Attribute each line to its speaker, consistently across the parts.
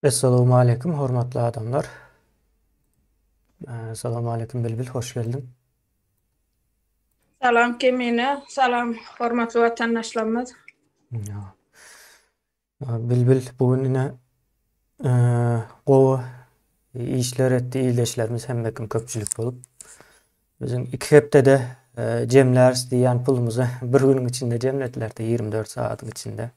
Speaker 1: Esselamu Aleyküm, hormatly adamlar. Assalamu Aleyküm Bilbil, hoş geldin.
Speaker 2: Salam Kemine, salam hormatly vatandaşlarymyz.
Speaker 1: Ya, Bilbil, bugün yine gowy işler etdi, iyileşlerimiz hem bekim köpçülük bolup. Bizim iki hepde cemlärs diýen pulumuzu bir günün içinde cemlediler de 24 saatyň içinde.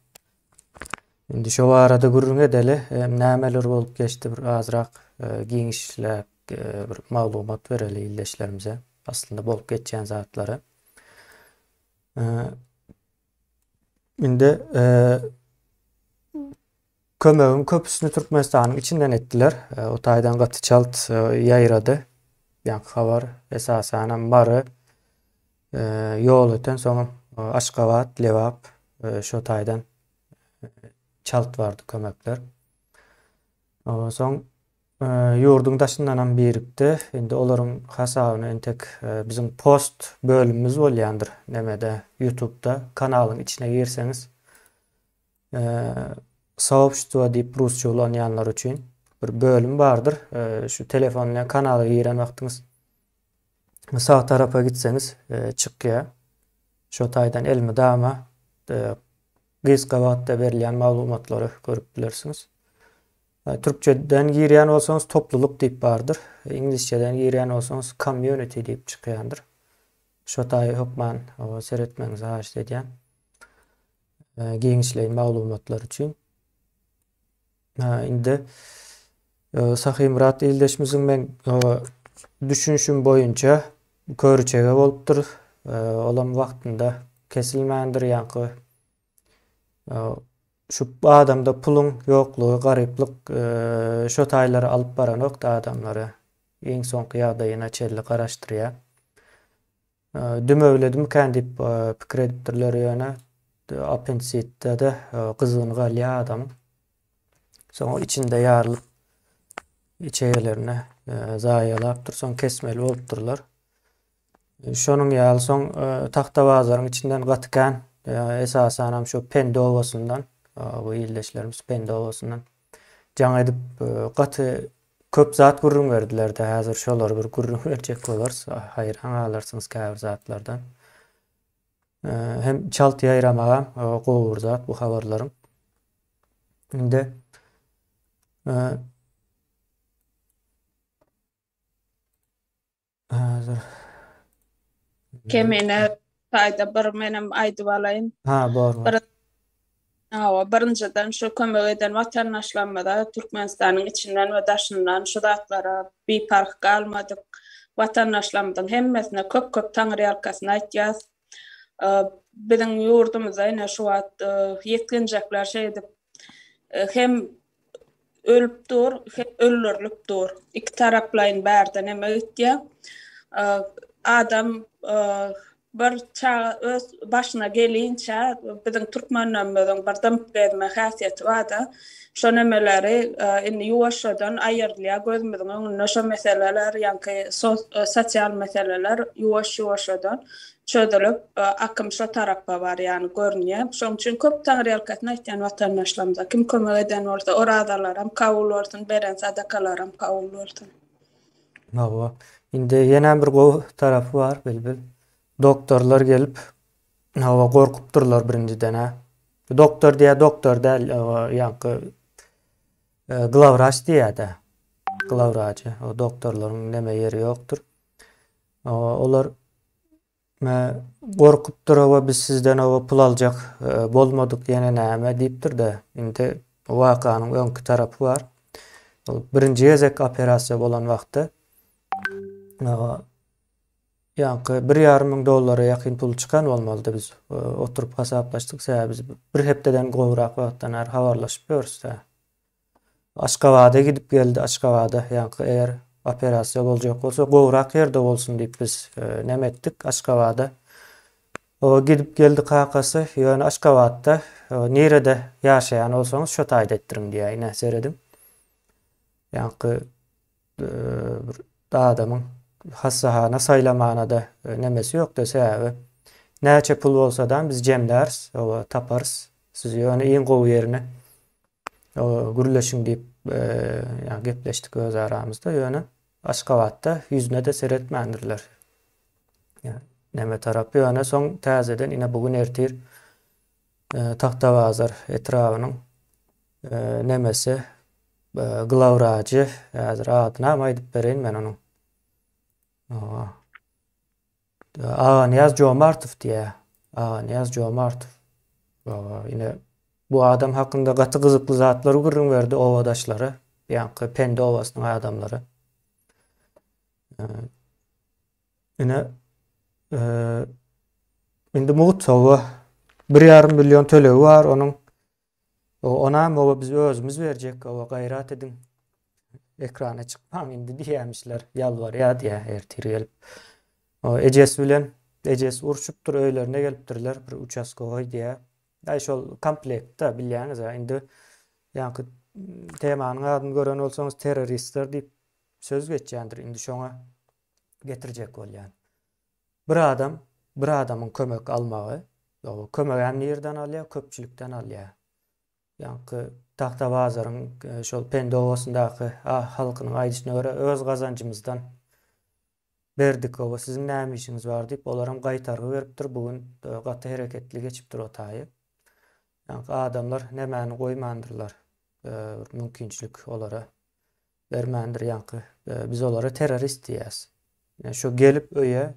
Speaker 1: Indi şo arada gurrun edeli nämeler bolup geçti bir azrak giňişler, bir maglumat bereli iyileşlerimize. Aslında bolup geçýän zatlary. Indi kömegin köpüsini Türkmenistanyň içinden etdiler. O taýdan gaty çalt ýaýrady. Ýa-ni habar esasen bary ýol öten soň Aşgabat, Lewap şo taýdan çalt bardy kömekler. Soň ýurdun daşyndanam beripdi. Endi olaryň hasabyny entek bizim post bölümimiz bolýandyr. Nemede YouTube'da kanalyň içine girseňiz soobştuwa diýip rusça ulanýanlar üçin bir bölüm bardyr. Şu telefon bilen kanala giren wagtyňyz sağ tarafa gitseňiz çykýar. Şo taýdan elmi dama gyska wagtda berilýän maglumatlary görüp bilersiňiz. Türkçeden girýän bolsaňyz topluluk diýip bardyr. İnglisçeden girýän bolsaňyz community diýip çykýandyr. Şo taý hokman seretmeňizi haýyş edýän. Giňişleýin maglumatlar üçin. Indi Sahy Murat ildeşimiziň men düşünşüm boýunça körüçege bolupdyr. Olam wagtynda kesilmändir ýa-ni şu adamda pulun ýoklugy, garyplyk şo taýlary alyp baran okda adamlary iň soňky ýagdaýyna çelli garaşdyrýar. Dümöwledim kendi pikir edipdirler ýöne apendisitde de gyzygyny galýa adam. Soň içinde ýarylyp içeýerlerine zaýalapdyr, soň kesmeli bolupdyrlar. Şonuň ýaly soň Taxtabazaryň içinden gatykän esasen hem şu Pende Owasyndan bu illeşlerimiz Pende Owasyndan jaň edip gaty köp zat gurrun berdiler-de häzir şolar bir gurrun berjek bolar. Haýran alarsyňyz käbir zatlardan. Hem çalt ýaýramagam gowur zat bu habarlarym. Indi häzir
Speaker 2: Kemine taýda bir menem aýdyp alaýyn.
Speaker 1: borma.
Speaker 2: Bir Birinjiden şu kömek eden vatandaşlarymyza Türkmenistanyň içinden we daşyndan şu zatlara bipark galmadyk. Vatandaşlarymyzyň hemmesine köp taňry ýalkasyny aýtýas. Biziň ýurdumyza ine şu wagt ýetgenjekler şey edip hem ölüp dur, hem öldürilip dur. İki taraplayın bärde neme ötýär. Adam bir öz başyna gelinçe biziň türkmenlerimiziň bir dymp gezme häsiýeti barda. Şo nemeleri indi ýuwaşdan aýyrlýar gözümiziň öňünde şo meseleler ýa-ni sosial meseleler ýuwaş-ýuwaşdan çözülüp akym şo tarapga bar ýani görünýär. Şoň üçin köp taňry ýalkasyny aýtýan watandaşlarymyza kim kömek eden bolsa oradalar hem kabul bolsun, beren sadakalar hem kabul bolsun.
Speaker 1: Hawa. Indi ýene bir gowy tarapy bar bilbil. Doktorlar gelip hawa gorkupdyrlar birinciden ha. Doktor diýä doktor däl ýa-ni glavraç diýär-de. Glavraçy. O doktorlaryň neme ýeri ýokdur. Olar gorkupdyr we biz sizden pul aljak bolmadyk diýene näme diýipdir de. Indi wakanyň öňki tarapy bar. Birinji gezek operasiýa bolan wagtda ýa-ni $1,500 ýakyn pul çykan bolmalydy biz oturup hasaplaşdyk. Biz bir hepdeden gowrak wagtdan är habarlaşyp görüşdi. Aşgabat'a gidip geldi. Aşgabat'a ýa-ni eger operasiýa boljak bolsa gowrak ýerde bolsun diýip biz näme etdik Aşgabat'a. O gidip geldi kakasy ýöne Aşgabat'da nerede ýaşaýan bolsaňyz şo taýda etdiriň diýär ine seredim. Ýa-ni bir adamyň hassahana saylamana da nemesi ýokdy sebäbi. Näçe pul bolsa-da biz jemlärs, taparys. Siz ýöne iň gowy ýerine gürleşiň diýip yani gepleştik öz aramızda. Ýöne Aşgabatda yüzüne de seretmendirler. Yani neme tarapy ýöne soň täzeden ine bugün ertir Taxtabazar etrawynyň nemesi glavraçy häzir adyna aýdyp bereň men onuň. Niyaz Jomartov diye. Niyaz Jomartov. Yine bu adam hakkında gatı gızıklı zatları gurrun verdi ovadaşları. Yankı Pende Ovası'nın adamları. Yine indi Muğutova 1,5 milyon töleği var onun. Ona biz özümüz verecek. Gayrat edin. Ekrana çıkmam indi diyemişler. Yalvar ya diye ertir gelip. Eces urşuptur öylerine gelipdirler. Bir uçaskoy diye. Şol komplekta bilýäňiz indi ýanky temanyň adyny gören bolsaňyz terroristler diýip söz geçýändir. Indi şoňa getirjek bolýan. Bir adamyň kömek almagy, o kömek hem ýerden alýar, köpçülikden alýar. Ýanky Taxtabazaryň şol Pende Owasyndaky halkynyň aýdyşyna görä öz gazanjymyzdan berdik o sizin näme işiniz var diýip olaram gaýtargy beripdir. Bugün gaty hereketli geçipdir o taýy. Yani adamlar nemäni goýmandyrlar. Mümkinçilik olara bermendir yankı. Biz olara terörist diýäs. Yani şu gelip öýe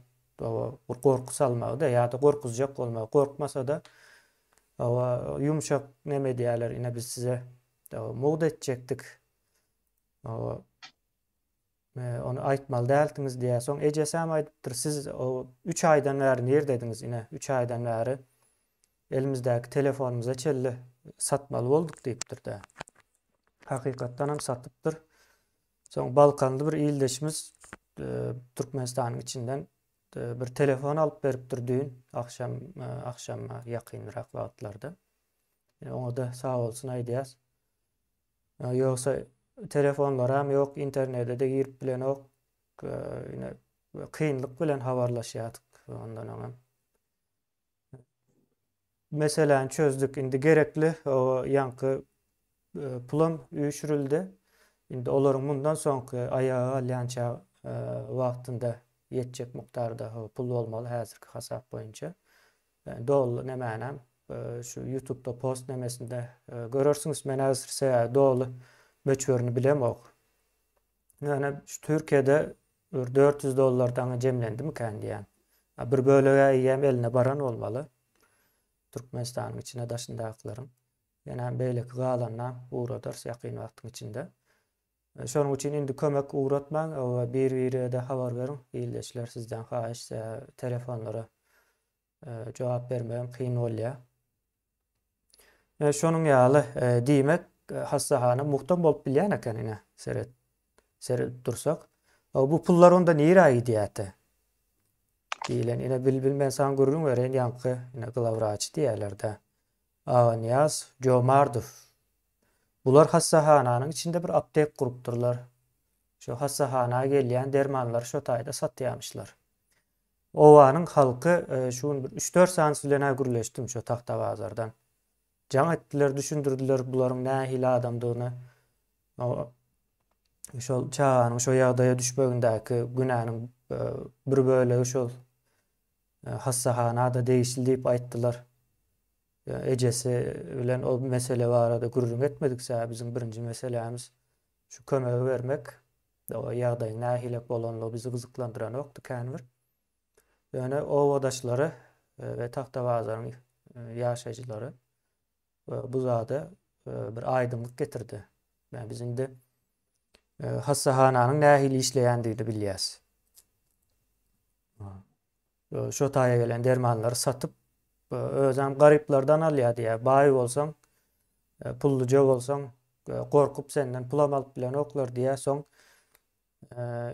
Speaker 1: gorku salmagy da ýa-da gorkuzjak bolmagy. Korkmasa da yumşak neme diýerler. Ine biz size muğda etjekdik. Onu aýtmaly däldiňiz diýär. Soň ejesem aýdypdyr. Siz 3 aýdan bäri nerdediňiz ine? 3 aýdan bäri elimizdäki telefonumuza çelle satmaly bolduk diýipdir de. Hakykatdan hem satypdyr. Soň Balkanly bir ildeşimiz Türkmenistanyň içinden bir telefon alyp beripdir düýün akşama ýakynrak wagtlarda. Oňa da sag bolsun aýdýas. Ýogsa telefonlar hem ýok, internete de girip bilen ok. Ine kynlyk bilen habarlaşýardyk ondan oňa. Meselen çözdük indi gerekli o yankı pulum üýşürildi. Indi olaryň bundan soňky ayağa alýança wagtynda ýetjek mukdarda pul bolmaly häzirki hasap boýunça. Dol nemänem şu YouTube'da post nemesinde görersiňiz men häzir dolu möçberini bilemok. Yani şu Türkiýede $400 jemlendimi diýen. Bir bölege ýem eline baran bolmaly. Türkmenistanyň içine daşyndaklaryň. Ýani beýleki galanna uğradar ýakyn wagtyň içinde. Şonuň üçin indi kömek uğratmaň we bir-birine de habar berin. Ildeşler sizden haýyş telefonlara jogap bermegem kyn bolýar. Şonuň ýaly diýmek hassahana muhtam bolup bilýän eken ine seret dursak. Bu pullar onda näme aýdýaty? Diýilen ine bilmen san gurrun beren yankı ine glavraçy diýerler-de. Niyaz Jomartov. Bular hassahanyň içinde bir aptek gurupdurlar. Şu hassahana gelýän dermanlar şo taýda satýarmyşlar. Owanyň halky şu 3-4 sans bilen gürleşdim şu Taxtabazardan. Jaň etdiler, düşündirdiler bularyň nähili adamdygyny. Şol çağanyň şo ýagdaýa düşmegindäki günäniň bir bölegi şol hassahanada değişildi diýip aýtdylar. Ejesi bilen o mesele barada gurrun etmedikse bizim birinci meselemiz şu kömegi vermek. O ýagdaýyň nähilek bolanly bizi gyzyklandyran okdy känbir. Ýöne owadaşlary we Taxtabazaryň ýaşaýjylary bu zada bir aýdymlyk getirdi. Yani biz indi hassahanyň nähili işleýändigini bilýäs. Şo taýa gelen dermanlary satyp özüm garyplardan alýar diýär. Baý bolsaň, pulluja bolsaň, korkup senden pul alyp bilen oklar diýär. Soň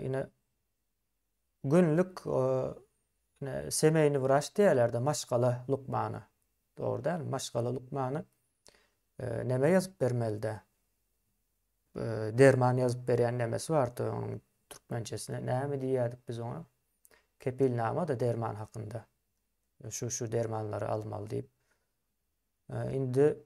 Speaker 1: ine günlük semeyni wraç diýerler-de maşgala lukmany. Dogry däl, maşgala lukmany neme ýazyp bermeli-de. Derman ýazyp berýän nemesi bardy onuň türkmençesine. Näme diýýärdik biz oňa? Kepilnama da derman hakynda. Şu dermanları almalı diýip. Indi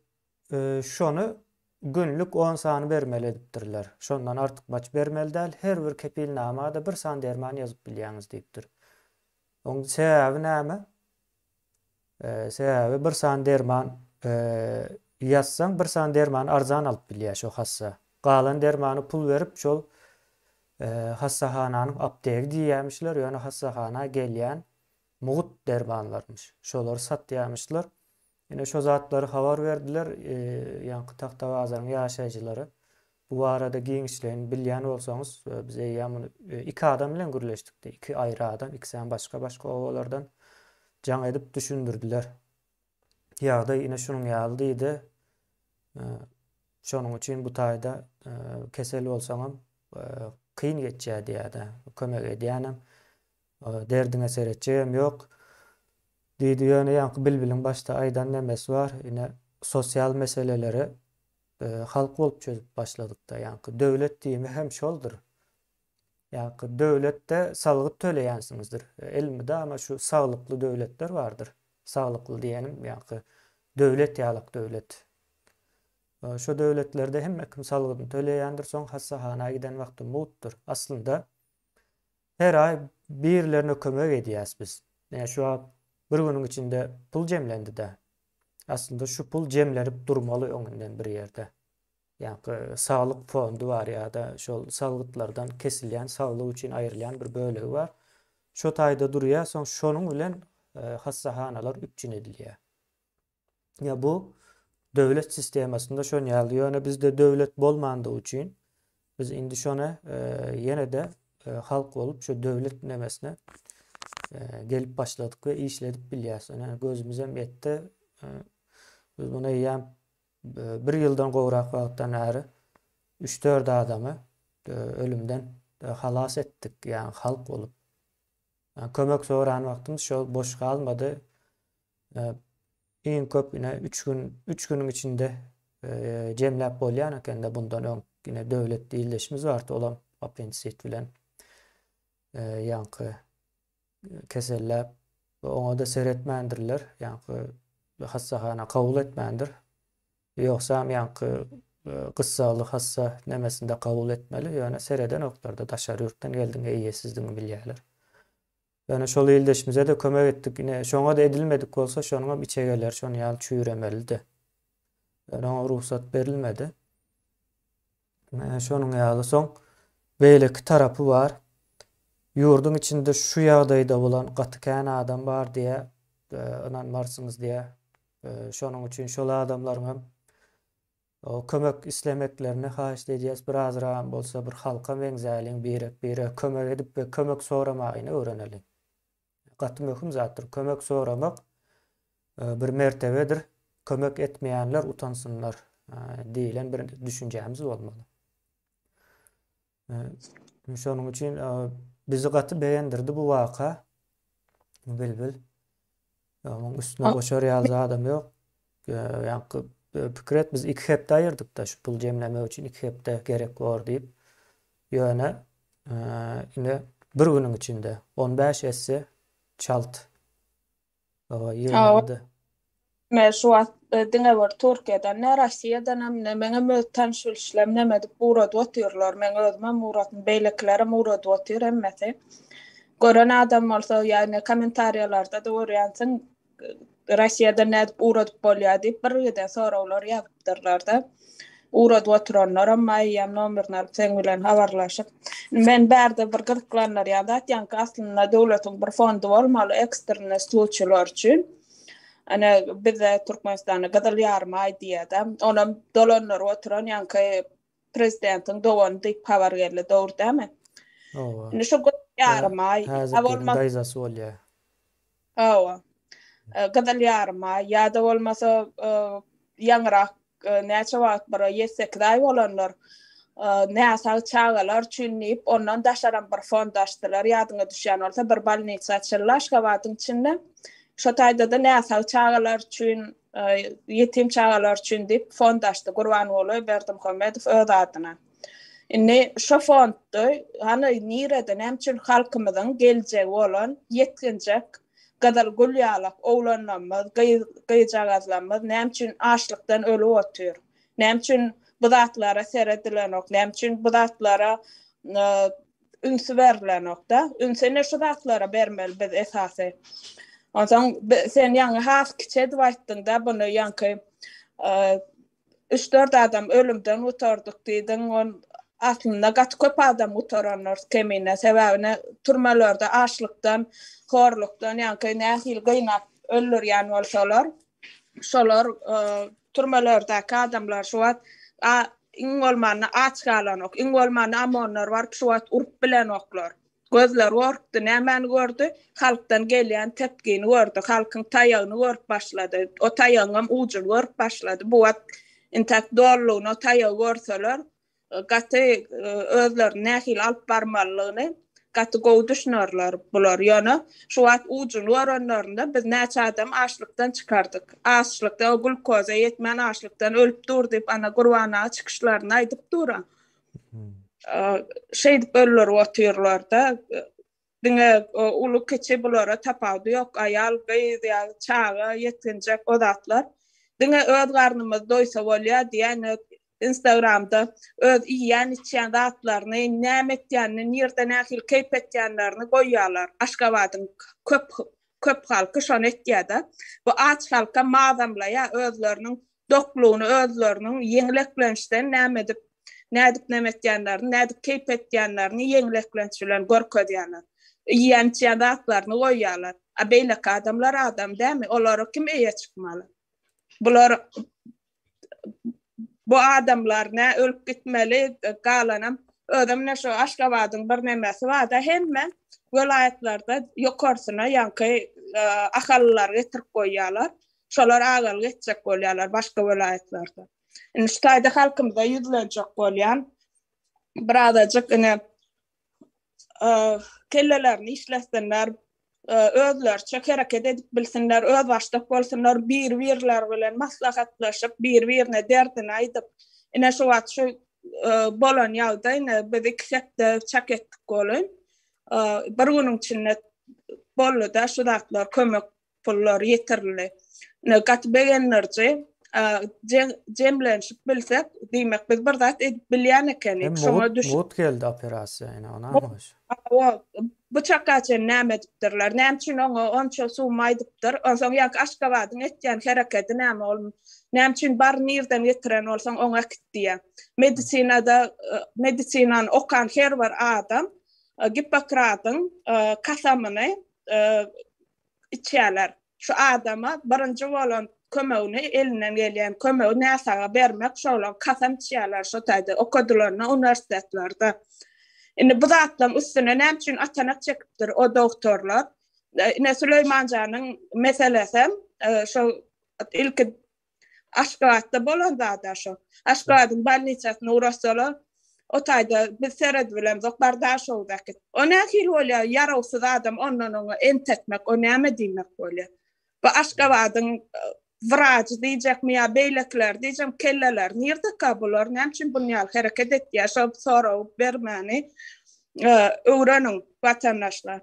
Speaker 1: şonu günlük 10 sany bermeli edipdirler. Şondan artık maç bermeli däl. Her bir kepilnamada bir san derman ýazyp bilýäňiz diýipdir. Oň sebäbi näme? Sebäbi bir san derman ýazsaň bir san derman arzan alyp bilýär şo hassa. Galan dermany pul berip şol hassahananyň aptegi diýýärmişler, ýöne hassahana gelýän mugut dermanlarmış. Şolary satýarmışlar. Ýene şo zatlary habar berdiler, ýa-ni Taxtawazaryň ýaşaýjylary. Bu arada giňişlerini bilýän bolsaňyz, biz ýa-ni 2 adam bilen gürleşdik. 2 aýry adam, ikisiň başga owalardan jaň edip düşündirdiler. Ýa-da ýene şonuň ýaly diýdi. Şonuň üçin bu taýda kesel bolsaňam kyn geçýär diýdi. Kömek edýänem. Derdiňe seretjegem ýok. Diýdi ýöne ýa-ni bilbiliň başda aýdan nemesi bar. Ýene sosial meseleleri halk bolup çözüp başladyk da. Ýa-ni döwlet diýimi hem şoldur. Ýa-ni döwletde salgyt töleýänsiňizdir. Elmide ama şu saglykly döwletler bardyr. Saglykly diýenim ýa-ni döwlet ýalyk döwlet. Şo döwletlerde hemme kim salgyny töleýändir, soň hassahana giden wagty mutdur. Aslında her ay birilerine kömek edýäs biz. Ýa şu bir günüň içinde pul jemlendi de. Aslında şu pul jemlenip durmaly öňünden bir ýerde. Ýa-ni saglyk fondu bar ýa-da şol salgytlardan kesilýän, saglyk üçin aýrylan bir bölegi bar. Şo taýda durýar, soň şonuň bilen hassahanalar üçin edilýär. Ya bu döwlet sistemasynda şon ýaly. Ýöne bizde döwlet bolmandygy üçin biz indi şona ýene de halk bolup şu döwlet nemesine gelip başladyk we işledip bilýäs. Yani gözümizem ýetdi. Biz buna ýa bir ýyldan gowrak wagtdan äri 3-4 adamy ölümden halas etdik. Yani halk bolup. Yani kömek soran wagtymyz şol boş galmady. En köp ine 3 günüň içinde jemläp bolýan eken-de bundan öň ine döwlet diýilleşimiz bardy. Olam apendisit bilen ýa-ni keselläp oňa da seretmändirler. Ýa-ni hassahana kabul etmändir. Ýoksam ýa-ni gyssaly hassa nemesinde kabul etmeli. Ýöne sereden oklarda daşary ýurtdan geldiňe iýesizdigini bilýärler. Yani şol ýyldaşymyza da kömek etdik. Ine şoňa da edilmedik bolsa şonuňam içe geler, şonu ýaly çüýremelidi. Yani ona ruhsat berilmedi. Şonuň ýaly soň beýleki tarapy bar. Ýurdun içinde şu ýagdaýda bolan gatykän adam bar diýe inanmarsyňyz diýe. Şonuň üçin şol adamlaryň hem o kömek islemeklerini haýyş edýäs. Biraz rahat bolsa bir halka meňzäliň bire kömek edip we kömek soramagyny öğreneli. Gaty möhüm zatdyr. Kömek soramak bir mertebedir. Kömek etmeýänler utansynlar diýilen bir düşünjämiz bolmaly. Şonuň üçin bizi gaty beýendirdi bu waka. Bilbil. Onuň üstüne goşar ýaly adam ýok. Ýa-ni pikret biz 2 hepde aýyrdyk da şu pul jemlemek üçin 2 hepde gerek bar diýip. Ýöne ine bir günüň içinde 15 esse çalt. Ýyldy.
Speaker 2: Men şu diňe bar Türkiýeden, Rossiýadan hem meňe mötanşyl işlem nemedip urad otyrlar. Men özüme muratyn beýlekleri murad otyr hemmeti. Gören adam bolsa ýani kommentariýalarda da görýänsiň Rossiýada nädip urad bolýar diýip bir ýerde sorawlar ýazypdyrlar da. Urad oturanlar amma ýa nomerler sen bilen habarlaşyp. Men bärde bir gyzyklanlar ýa-da ýa-ni aslynda döwletiň bir fondy bolmaly eksterne sluçylar üçin. Ana bize Türkmenistana gadal ýarmy aý diýdi. Onam dolanlar oturan ýa-ni prezidentiň dowan diýip habar geldi, dogry dämi? Ine şu ýarmy aý
Speaker 1: bolmaz gaýzasy bolýar.
Speaker 2: Gadal ýarmy aý ýa-da bolmasa ýangyrak näçe wagt bir ýetsekdaý bolanlar näçe çağalar üçin diýip ondan daşaran bir fond açdylar. Ýadyňa düşýän bolsa bir balnitsa açylar Aşgabatyň içinde. Şo taýda da näçe çağalar üçin ýetim çağalar üçin diýip fond açdy. Gurbanoğlu Berdimuhammedow öz adyna. Ine şo fonddy hani nireden hem üçin halkymyzyň geljegi bolan yetkinjek gadal gulýalak oglanlarymyz, gyýjagazlarymyz näme üçin açlykdan ölüp otyr. Näme üçin bu zatlara seredilenok, nämçin bu zatlara ünsü verilenok da, ünsüne şu zatlara bermeli biz esasy. Ondan sen ýa-ni has kiçe diýtdyň da bunu ýa-ni 3-4 adam ölümden utardyk diýdiň, on aslında gat köp adam utaranlar kemine sebäbine turmalarda açlykdan, horlukdan ýa-ni nähil gynap öldürýän bolsalar, şolar turmalardaki adamlar şu wagt iň bolmany aç galanok, iň bolmany amonlar bar şu wagt urup bilen oklar. Gözler workdy, nämäni gördü? Halkdan gelýän tepkini gördü, halkyň taýagyny görüp başlady. O taýagyň ujuny görüp başlady. Bu wagt intak dollugyny o taýagy görseler, gaty özlerini nähil alyp barmalygyny gaty gowy düşünýärler bular. Ýöne şu wagt ujuny görenlerinde biz näçe adam açlykdan çykardyk. Açlykda o glukoza ýetmän açlykdan ölüp dur diýip ana gurbana çykyşlaryny aýdyp durar. Şey dip ölür oturlar da diňe ulu keçi bulara tapawdy ýok, aýal gyýy çağa ýetginjek odatlar. Diňe öz garnymyz doýsa bolýar diýen Instagramda öz iýen içen zatlaryny, nämetýänini, ýerde nähil keyp etýänlerini goýýarlar. Aşgabatyň köp halky şonu etýär. Bu aç halka mazamlaýa özleriniň doklugyny, özleriniň ýeňleklenişden nämetýänlerini, nädip keyp etýänlerini ýeňleklenç bilen görkezýärler. Iýen içen zatlaryny goýýarlar. A beýleki adamlar adam dämi? Olary kim eýe çykmaly? Bular bu adamlar ne ölüp gitmeli galanam ödemne şu Aşgabatyň bir nemesi var da hemme vilayetlarda ýokarsyna ýa-ni ahallylar getirip goýýarlar. Şolar agal geçjek bolýarlar başga vilayetlarda. Ştaýda halkymyza ýüzlenjek bolýan bir adajyk kellelerini işlesenler, özlerçe hereket edip bilsinler, öz başlyk bolsunlar, bir-birler bilen maslahatlaşyp, bir-birine derdini aýdyp, ine şu wagt şu bolan ýagdaýyny biz ikisde çak etdik bolyn. Bir günüň içinde boldy da şu zatlar kömek pullar ýetirildi. Gat begenlerçe jemlenşip bilsek, diýmek biz bir zat edip bilýän ekenik.
Speaker 1: Şoňa düşüp geldi operasiýa, ona hoş.
Speaker 2: Bu çakaçen näme dipdirler, näçin oňa onça suwmaýdypdyr. Onsoň ýa-ni Aşgabatyň etýän hereketi näme bolmy? Näçin bar nirden getiren bolsaň oňa gitdiýär. Medisinany okan her bir adam Hippokratyň kasamyny içýärler. Şu adama birinji bolan kömegini elinden gelýän kömegi näsaga bermek şolan kasam içýärler şu taýda okudylarna universitetlerde. Indi bu zatlaryň üstüne näçin atanak çekipdir o doktorlar. Ine Süleymanjanyň meselesi şu ilki Aşgabatda bolan zada şu. Aşgabatyň balniçasyna urassalar, o taýda biz sered bilen Bardaşow vakit. O nähil bolýar, yarawsyz adam ondan entetmek, o näme diýmek bolýar. Bu Aşgabatyň vraj diýjekmi ýa beýlekler diýjem kelleler nirde kabular näçin bunýal hereket etýär, şol soraw bermäni öwreniň watandaşlar.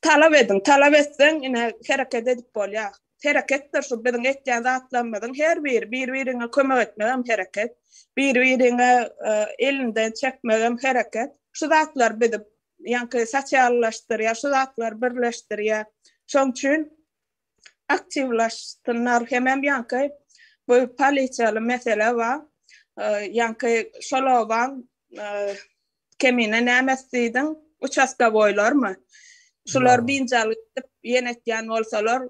Speaker 2: Talap etseň ine hereket edip bolýar. Hereketler şu biziň etýän zatlanmadyň her bir-birine kömek etmegem hereket, bir-birine elinden çekmegem hereket. Şu zatlar bizi ýa-ni sosiallaşdyrýar, şu zatlar birleşdirýär. Şoň üçin aktivlaşdyrlar hemem ýa-ni bu polisiýaly mesele bar. Ýa-ni şolawan kemine nämesidiň uçaska boýlarmy? Şular binjalyp ýenetýän bolsalar,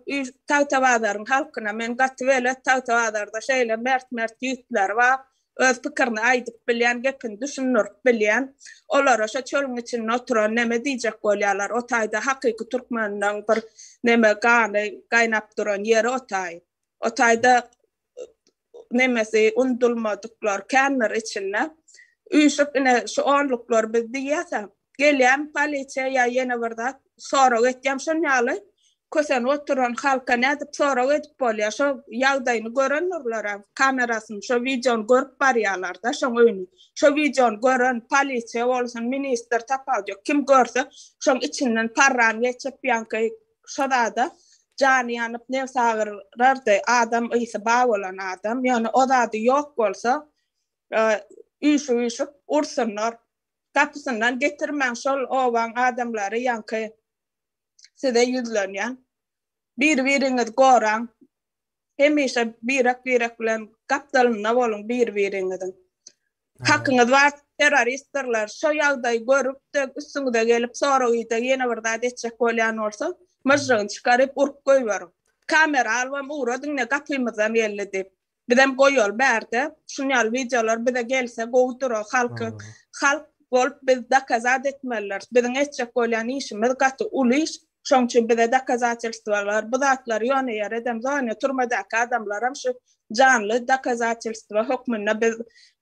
Speaker 2: Tawtawadaryň halkyna men gatwele Tawtawadarda şeýle mert ýütler bar. Öz pikirini aýdyp bilýän, gepini düşünürip bilýän. Olara şo çölüň içinde oturan näme diýjek bolýarlar. O taýda hakyky türkmenden bir näme gaýnap duran ýeri o taý. O taýda nämesi undulmadyklar känler içinde. Üýşüp ine şu onluklar biz diýäsem, gelýän polisiýa ýa ýene bir zat soraw etýär şonýaly. Kösen oturan halka nädip soraw edip bolýar, şo ýagdaýyny görenler kamerasyny, şo videony görüp barýarlar da şoň öýni. Şo videony gören polisiýa bolsun, minister tapawdy, kim görse şoň içinden parran geçip ýa-ni şoda jany ýanyp ne sagyrlardy, adam ýa-ni o zady ýok bolsa, üýşüp ursunlar. Kapısından getirmen şol owan adamlary ýanky size ýüzlenýän. Bir-biriňiz goraň. Hemişe birak bilen gapdalyna bolun bir-biriňiziň. Hakyňyz bar terroristler şo ýagdaý görüp de üstüňize gelip soragyda ýene bir zat etjek bolýan bolsa, myjygyny çykaryp urup goýbar. Kamera albam uradyň ne gapymyzdan geldi dip. Bizem goýol bärde, şunýal videolar bize gelse gowdura halk bolup biz dakazat etmeler. Biziň etjek bolýan işimiz gaty uly iş. Şoň üçin bize dakazatçylyklar, bu zatlar ýöne ýer edem zany turmadaky adamlar hem şu canly dakazatçylyk hukmuna biz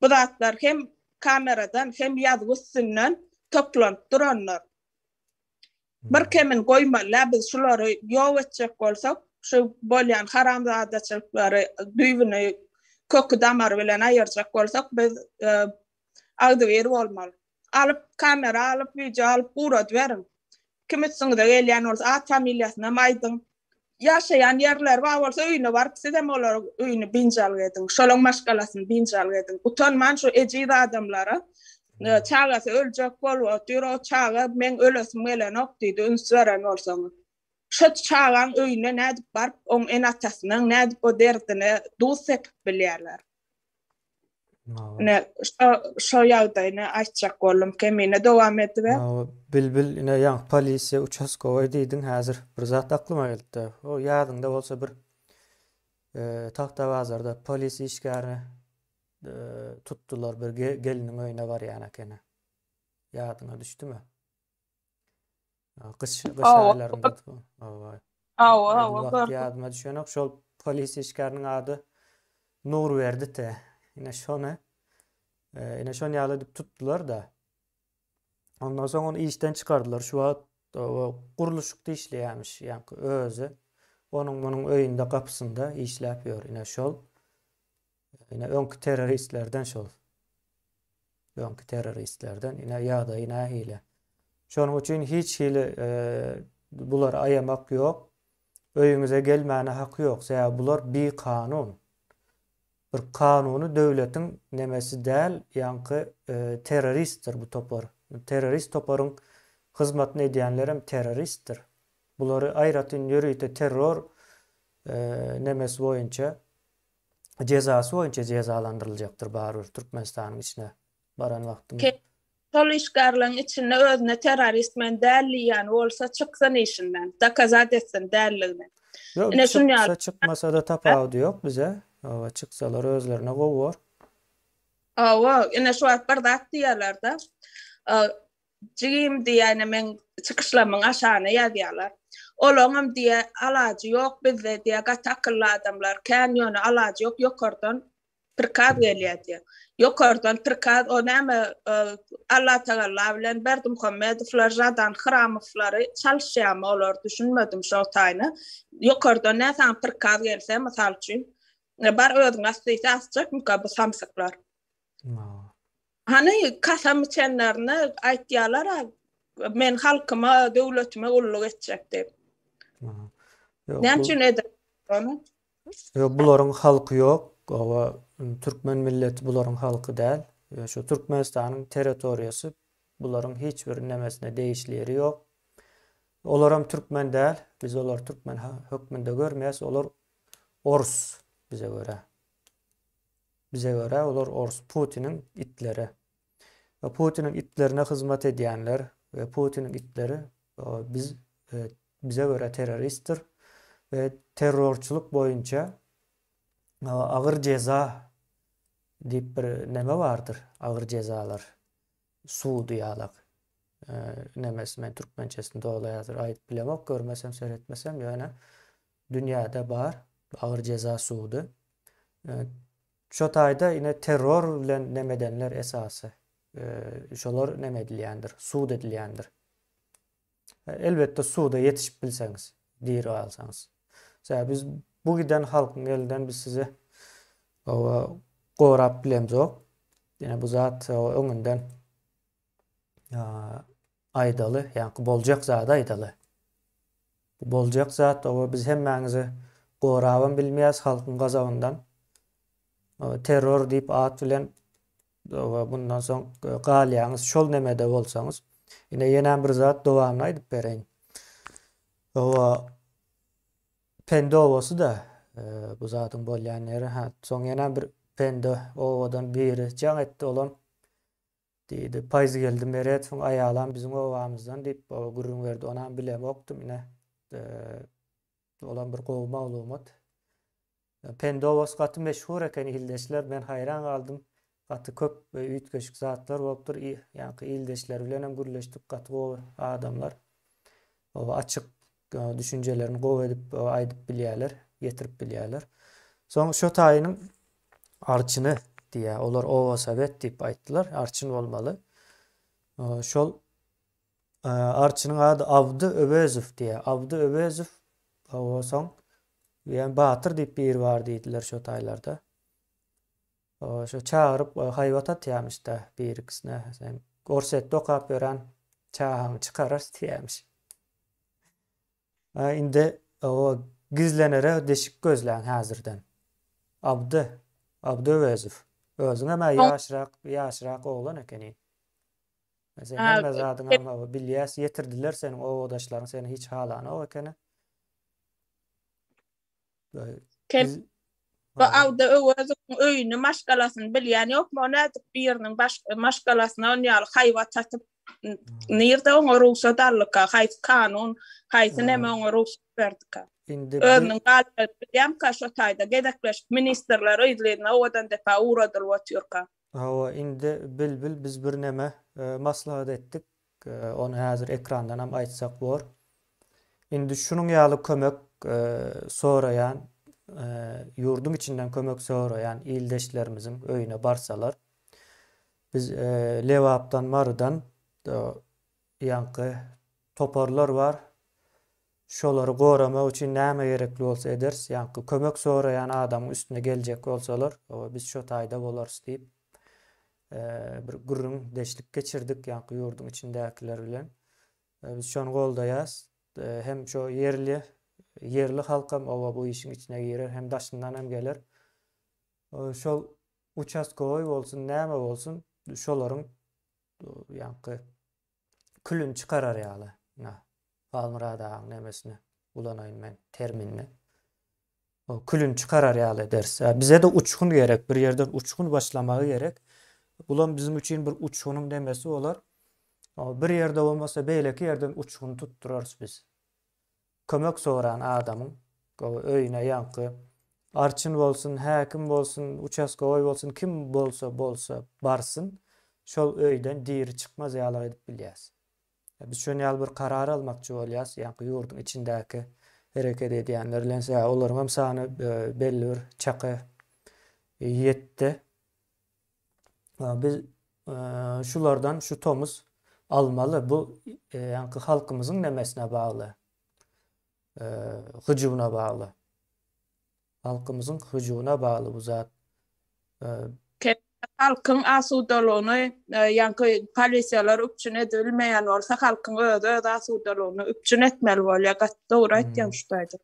Speaker 2: bu zatlar hem kameradan hem ýazgysyndan toplanyp duranlar. Bir kemin goýmalar biz şulary ýok etjek bolsak, şu bolýan haramzadaçylyklary düýbüni kökü damar bilen aýyrjak bolsak biz agdy berip bolmaly. Alyp kamera alyp video alyp urad berin. Kim etseňiz gelýän bolsa at familiýasyna maýdyň. Ýaşaýan ýerler bar bolsa öýüne barıp sizem olar öýüni binjal ediň. Şolaň maşgalasyny binjal ediň. Utanman şu ejid adamlara çagasy öljek bolup ýuro çaga men ölesim gelenok diýdi ünsüren bolsaňyz. Şu çagaň öýüne nädip barıp oň enatasynyň nädip o derdine dus sepip bilýärler. Ne şo ýagdaýyny aýtjak boldum kemine dowam edip.
Speaker 1: Bilbil ine ýa polisiýa участковый diýdiň häzir bir zat aklyma geldi. O ýadyňda bolsa bir Taxtabazarda polisiýa işgäri tutdular bir geliniň öýüne barýan ekeni. Ýadyňa düşdümi? Kış aylarında. Ýadyma düşenok şol polisiýa işgäriniň ady Nurwerdi te. Ine şonu ýaly dip tutdular da. Ondan soň onu işden çıkardılar. Şu wagt guruluşlukda işleýärmiş, ýa-ni özü. Onuň munyň öýünde kapysynda işläp ýör. Ine şol öňki terroristlerden şol. Öňki terroristlerden ine ýa-da ine hile. Şonuň üçin hiç hile bular aýamak ýok. Öýüňize gelmäne haky ýok. Sebäbi bular bir kanun. Bir kanuny döwletiň nemesi däl, ýanky terroristdir bu topar. Terrorist toparyň hyzmatyny edýänler hem terroristdir. Bulary aýratyn ýörüýte terror nemesi boýunça jezasy boýunça jezalandyryljakdyr barır Türkmenistanyň içine baran wagtynda.
Speaker 2: Şol işgärleň içinde özüne terrorist men däliýän bolsa çyksan işinden, dakazat etsen dälligini.
Speaker 1: Ine çıkmasa da tapawdy ýok bize. Awa çıksalar özlerine gowar.
Speaker 2: Awa, ine şu wagt bir zat diýerler da. Jigim diýäne men çykyşlamyň aşagyna ýazýarlar. Olaňam diýe alajy ýok bizde diýe gatakly adamlar kanyony alajy ýok ýokardan prikaz gelýär diýe. Ýokardan prikaz o näme Allah Taala bilen Berdi Muhammedowlar jadan Hramowlary çalşýarmy olar düşünmedim şo taýny. Ýokardan näme prikaz gelse mysal üçin bar özüň astyýsa asjak mukabby samsaklar. Hani kasam içenlerini aýtýarlar, men halkyma, döwletime ulluk etjek diýip. Näçe eder onu?
Speaker 1: Bularyň halky ýok, awa Türkmen milleti bularyň halky däl. Şu Türkmenistanyň territoriýasy bularyň hiç bir nemesine değişleri ýok. Olar hem Türkmen däl, biz olar Türkmen hökmünde görmeýäs, olar Orus bize göre. Bize göre olar Orus, Putin'in itleri. Ve Putin'in itlerine hizmet edýänler ve Putin'in itleri bize göre teröristtir ve terörçülük boyunca ağır ceza diýip bir neme vardır. Ağır cezalar. Suud ýalak. Nemesi men türkmençesinde olaýadyr. Aýdyp bilemok, görmesem, seyretmesem ýöne dünýäde bar ağır ceza suudy. Şo taýda ine terror bilen nemedenler esasy. Şolar nemedilýändir, suud edilýändir. Elbette suuda yetişip bilseňiz, diýir alsaňyz. Biz bu giden halkyň elinden biz size gorap bilemzok. Ýene bu zat öňünden aýdaly, ýa-ni boljak zat aýdaly. Bu boljak zat biz hemmäňizi gorabam bilmeýäs halkyň gazabyndan. Terror diýip at bilen Bundan soň galýaňyz şol nemede bolsaňyz, ine ýene bir zat dowamly aýdyp bereýin. Pende ovası da bu zatyň bolýan ýeri. Soň ýene bir pende owadan biri jaň etdi olan diýdi. Paýzy geldi meret, soň aýalam bizim owamyzdan diýip gürrüň berdi. Onam bilem okdum ine. Olan bir gowy maglumat. Pende ovası gaty meşhur eken ildeşler, men haýran galdym. Gaty köp üýtgeşik zatlar bolupdyr. Ýani ildeşler bilen hem gürleşdik gaty gowy adamlar. Açyk düşüncelerini gowy edip aýdyp bilýärler, getirip bilýärler. Soň şo taýynyň arçyny diýä, olar Owasabet diýip aýtdylar. Arçyn bolmaly. Şol arçynyň ady Abdy Öbezow diýä. Abdy Öbezow soň ýani Batyr diýip biri bar diýdiler şo taýlarda. Şo çağırıp haýwat atýarmyş da bir ikisine. Sen gorset dokap beren çağaňy çykarar diýärmiş. Indi o gizlenere deşik gözlen hazırdan. Abdy Öbezow. Özüne mä ýaşrak oglan ekeni. Sen hemme zadyň ama bilýäs ýetirdiler seniň owadaşlaryň seni hiç halany o ekeni.
Speaker 2: Bu Abdy Öbezow öýüni maşgalasyny bilýän ýokmy? Nädip biriniň maşgalasyna ýaly haýwat atyp nirde oňa ruhsat allyka, haýsy kanun, haýsy neme oňa ruhsat berdika. Özüniň galýam ka şo taýda gedekleşip ministrler öýdülerine owadan depa uradylyp otýarka.
Speaker 1: Indi bilbil biz bir neme maslahat etdik. Onu häzir ekrandan hem aýtsak bor. Indi şunuň ýaly kömek soraýan, ýurdum içinden kömek soraýan ildeşlerimiziň öýüne barsalar, biz Lewapdan Marydan ýanky toparlar var. Şolary goramak üçin näme gerekli bolsa eders. Ýanky kömek soraýan adamyň üstüne geljek bolsalar, biz şo taýda bolarys diýip bir gürrüň deşlik geçirdik ýanky ýurdun içindekiler bilen. Biz şonu goldaýas. Hem şo yerli halkam bu işin içine girer, hem daşyndan hem gelir. Şol uçaskowy bolsun, näme bolsun, şolaryň ýanky külün çykarar ýaly. Almyradaň nemesini ulanaýyn men terminini. O külün çykarar ýaly ders. Bize de uçkun gerek, bir yerden uçkun başlamagy gerek. Ulan bizim üçün bir uçkunun demesi olar. Bir yerde olmasa beýleki yerden uçkun tutturarys biz. Kömek soran adamyň öýüne ýanky arçyn bolsun, häkim bolsun, uçaskowy bolsun, kim bolsa barsın, şol öýden diri çykmaz ýaly edip bilýäs. Biz şonu ýaly bir karar almakçy bolýas, ýanky ýurdun içindäki hereket edýänler bilen olaryň hem sany belli bir çaky ýetdi. Biz şulardan şu tomuz almaly. Bu ýanky halkymyzyň nemesine bagly. Hyjyna bagly. Halkymyzyň hyjyna bagly bu zat.
Speaker 2: Halkyň asudalygyny ýanky polisiýalar üçin edilmeýän bolsa halkyň özi asudalygyny üçin etmeli bolýar. Gat dogry aýtýan şuýdy.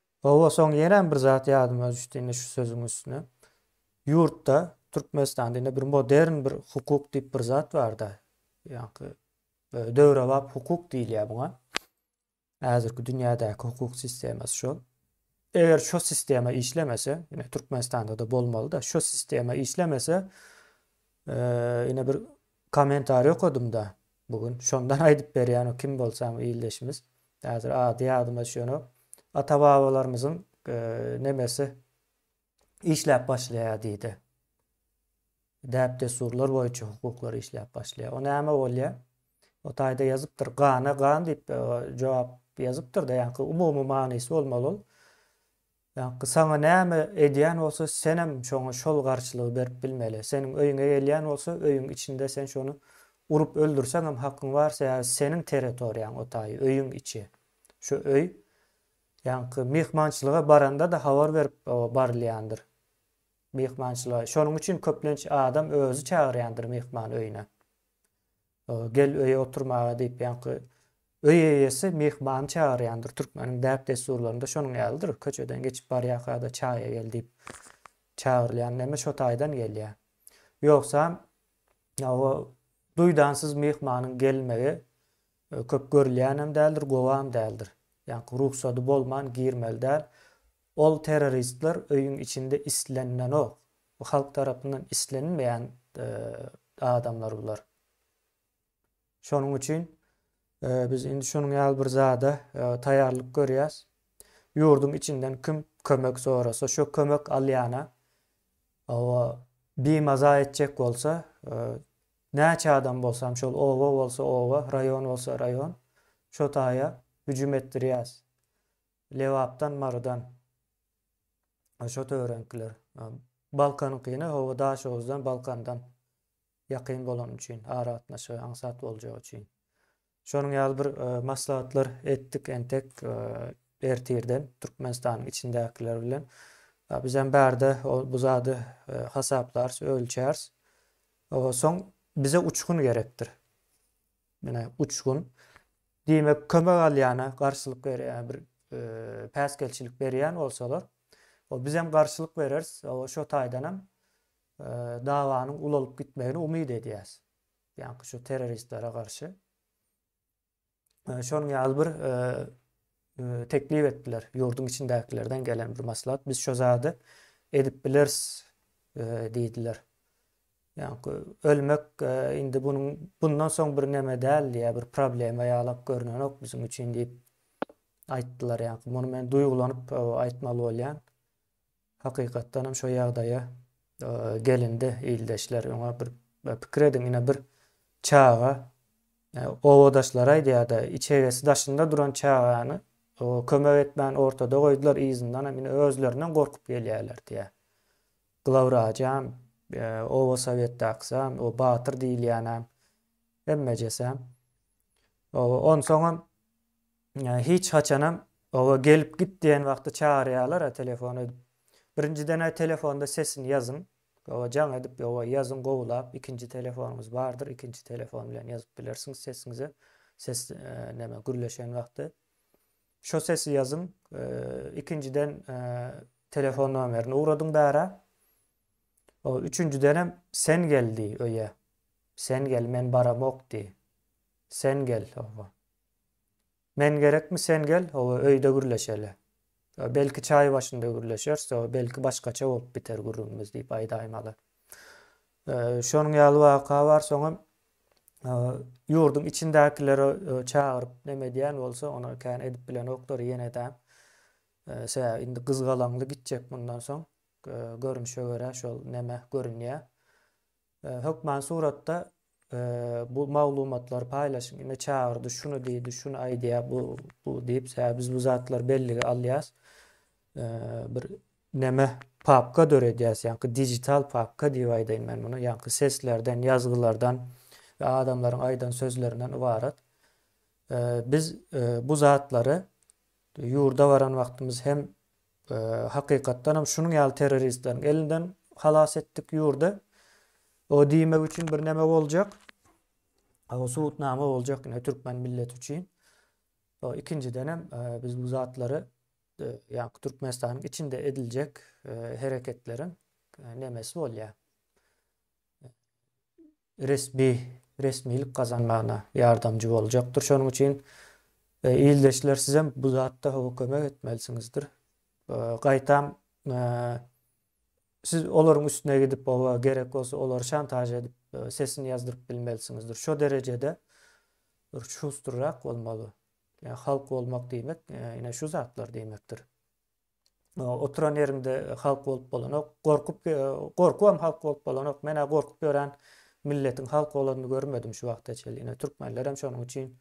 Speaker 1: Soň ýene bir zat ýadyma düşdi şu sözüň üstüne. Ýurtda Türkmenistanda bir modern bir hukuk diýip bir zat bar da. Ýanky döwrebap hukuk diýilýär buňa. Häzirki dünýädäki hukuk sistemasi şol. Eger şo sistema işlemese, ýene Türkmenistanda da bolmaly da, şo sistema işlemese, ýene bir komentary okudum da bugün. Şondan aýdyp berýän o kim bolsam ildeşimiz. Häzir ýadyma şonu ata-babalarymyzyň nemesi işläp başlaýar diýdi. Däp desurlar boýunça hukuklary işläp başlaýar. O näme bolýar? O taýda ýazypdyr, gana diýip jogap ýazypdyr da, ýanky umumy manysy bolmaly ol. Ýanky sana näme edýän bolsa sen hem şoňa şol garşylygy berip bilmeli. Seniň öýüňe gelýän bolsa öýüň içinde sen şonu urup öldürsen hem hakyň barsa seniň territoriýaň o taý öýüň içi. Şu öý ýanky mehmançylyga baranda da habar berip barlýandyr. Mehmançylyga. Şonuň üçin köplenç adam özü çagyrýandyr mehman öýüne. Gel öýe oturmaga diýip ýanky öý eýesi mehman çagyrýandyr. Türkmeniň däp desurlarynda şonuň ýalydyr. Köçeden geçip barýakada çaýa gel diýip çagyrýan näme şo taýdan gelýär. Ýoksa Ya o duydansız mihmanın gelmegi köp görülýän hem däldir, gowam däldir. Ýani ruhsady bolman girmeli däl. Ol teröristler öýüň içinde islenen ok. Bu halk tarapyndan islenmeýän adamlar bular. Şonuň üçin biz indi şonuň ýaly bir zada taýýarlyk görýäs. Ýurdun içinden kim kömek sorasa, şo kömek alýana o bimaza etjek bolsa, näçe adam bolsam şol owa bolsa owa, raýon bolsa raýon, şo taýa hüjüm etdirýäs. Lewapdan marydan şo töwerenkler. Balkanykyna owa daş ozdan Balkandan ýakyn bolan üçin, aratnaşy, aňsat boljak üçin. Şonuň ýaly bir maslahatlar etdik entek ertirden Türkmenistanyň içindekiler bilen. Biz hem bärde bu zady hasaplar, ölçärs. O soň bize uçkun gerektir. Mine uçkun. Diýmek kömek alýana garşylyk berýän bir päsgelçilik berýän bolsalar, o biz hem garşylyk berers, o şo taýdanam dawanyň ulalyp gitmegine umyd edýäs. Ýani şu teröristlere garşy. Şonuň ýaly bir teklif etdiler. Ýurdun içindekilerden gelen bir maslahat. Biz şo zady edip bilers diýdiler. Yani ölmek indi bundan soň bir neme däl diýe bir problem ýalap görünen ok bizim üçin diýip aýtdylar. Yani muny men duýgulanyp aýtmaly bolýan. Hakykatdan hem şo ýagdaýa gelindi ildeşler. Oňa bir pikir edin ine bir çağa owodaşlar aýdýa-da içegesi daşynda duran çağany o kömek etmän ortada goýdular izinden hem özlerinden gorkup gelýärler diýe. Glavraçam owa Sowetde aksam, o batyr diýilýänam, emmejesem. On soňam hiç haçanam owa gelip git diýen wagtda çağırýarlar telefon edip. Birinciden telefonda sesini yazın. Owa jaň edip owa yazın gowulap, ikinci telefonumuz bardyr, ikinci telefon bilen yazıp bilersiňiz sesinizi. Ses neme gürleşen wagtda. Şo sesi yazın. İkinciden telefon nomerini uradyň bära. O üçüncüden hem sen geldi öye. Sen gel men baramok di. Sen gel owa. Men gerekmi sen gel owa öýde gürleşeli. Belki çay başında gürleşerse belki başgaça bolup biter gürrümüz diýip aýdaýmaly. Şonuň ýaly waka bar soňam ýurdun içindekileri çağırıp neme diýen bolsa ona kän edip bilen oklar ýene-de indi gyzgalanly gitjek bundan soň. Görünüşe göre şol neme görünýär. Hökmen suratda bu maglumatlar paýlaşyp ine çağırdy, şunu diýdi, şunu aýdýa, bu diýip biz bu zatlar belli alýas. Bir neme papka döredýäs, ýani dijital papka diýip aýdaýyn men bunu. Ýani seslerden, yazgylardan we adamlaryň aýdan sözlerinden ibaret. Biz bu zatlary ýurda baran wagtymyz hem hakykatdan hem şunun ýaly teröristlerin elinden halas etdik ýurda. O diýmek üçin bir neme boljak. O suwutnama boljak ine türkmen milleti üçin. O ikinciden hem biz bu zatlary ýani Türkmenistanyň içinde ediljek hereketlerin nemesi bolýar. Resmilik kazanmagyna ýardamjy boljakdyr. Şonuň üçin ildeşler siz hem bu zatda kömek etmelisinizdir. Gaýtam siz olaryň üstüne gidip owa gerek bolsa olary şantaj edip sesini yazdyryp bilmelisinizdir. Şo derejede bir şusturrak bolmaly. Yani halk olmak diýmek ine şu zatlar diýmekdir. Oturan yerinde halk bolup bolanok, gorkup halk bolup bolanok. Men gorkup gören milletin halk bolanyny görmedim şu wagtda çeli. Ine türkmenler hem şonuň üçin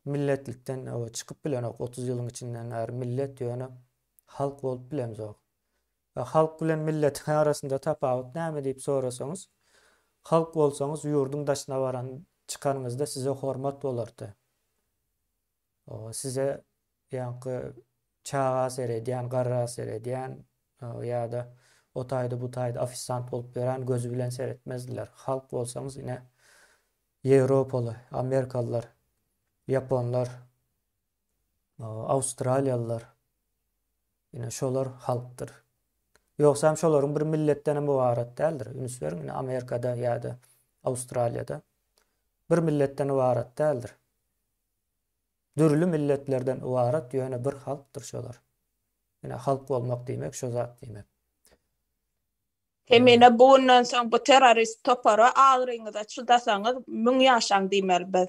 Speaker 1: milletlikden çykyp bilenok 30 ýylyň içinden her millet ýöne halk bolup bilemiz ok. Halk bilen milletin arasında tapawut näme diýip sorasaňyz, halk bolsaňyz ýurdun daşyna baran çykanyňyzda size hormat bolardy. Size ýani çağa seredýän, garra seredýän ýa-da o taýda bu taýda ofisant bolup beren gözü bilen seretmezdiler. Halk bolsaňyz ine Ýewropaly, Amerikalılar, Japonlar, Avustraliyalılar ine şolar halkdyr. Ýoksa şolaryň bir milletden ibaret däldir. Ünsüň Amerikada ýa-da Avustralya'da. Bir milletten ibaret değildir. Dürlü milletlerden ibaret ýöne bir halktır şolar. Ýene halk bolmak diýmek şo zat diýmek.
Speaker 2: Hemine bundan soň bu terrorist topara agyryňyza çydasaňyz 1000 ýaşaň diýmelbir.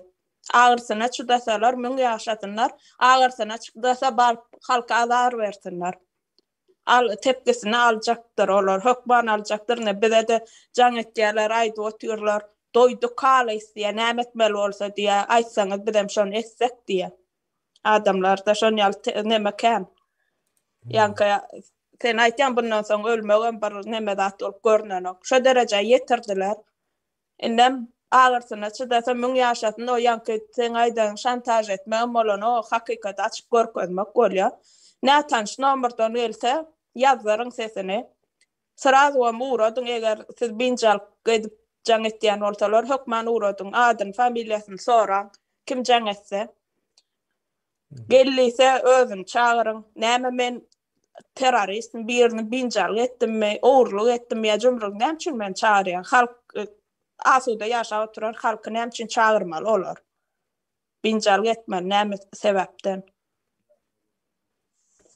Speaker 2: Agyrsyna çydasalar 1000 ýaşasynlar, agyrsyna çydasa bar halka azar bersinler. Al tepkisini aljakdyr olar, hökman aljakdyr. Ne bize de jaň etýärler, aýdy otyrlar, doýdu kala isleýän nämetmeli bolsa diýe aýtsaňyz bizem şonu etsek diýe. Adamlar da şonu näme kän. Ýanka sen aýtýan bundan soň ölmegen bir näme zat bolup görnenok. Şo derejä ýetirdiler. Endem agyrsyna çydasa 1000 ýaşasyn o ýanky sen aýdan şantaj etmegem bolan o hakykat açyp görkezmek bolýar. Nä tanış nomerden gelse ýazaryň sesini. Sırazu muradyň eger siz binjal gedip jaň etýän bolsalar hökman uradyň adyny familiýasyny soraň. Kim jaň etse gellise özün çağırın. Näme men terrorist birini binjal etdimmi, oğurluk etdimmi ýa jumruk näme üçin men çağırýan? Halk asuda ýaşap oturan halky näme üçin çağırmaly olar? Binjal etmeli näme sebäpden?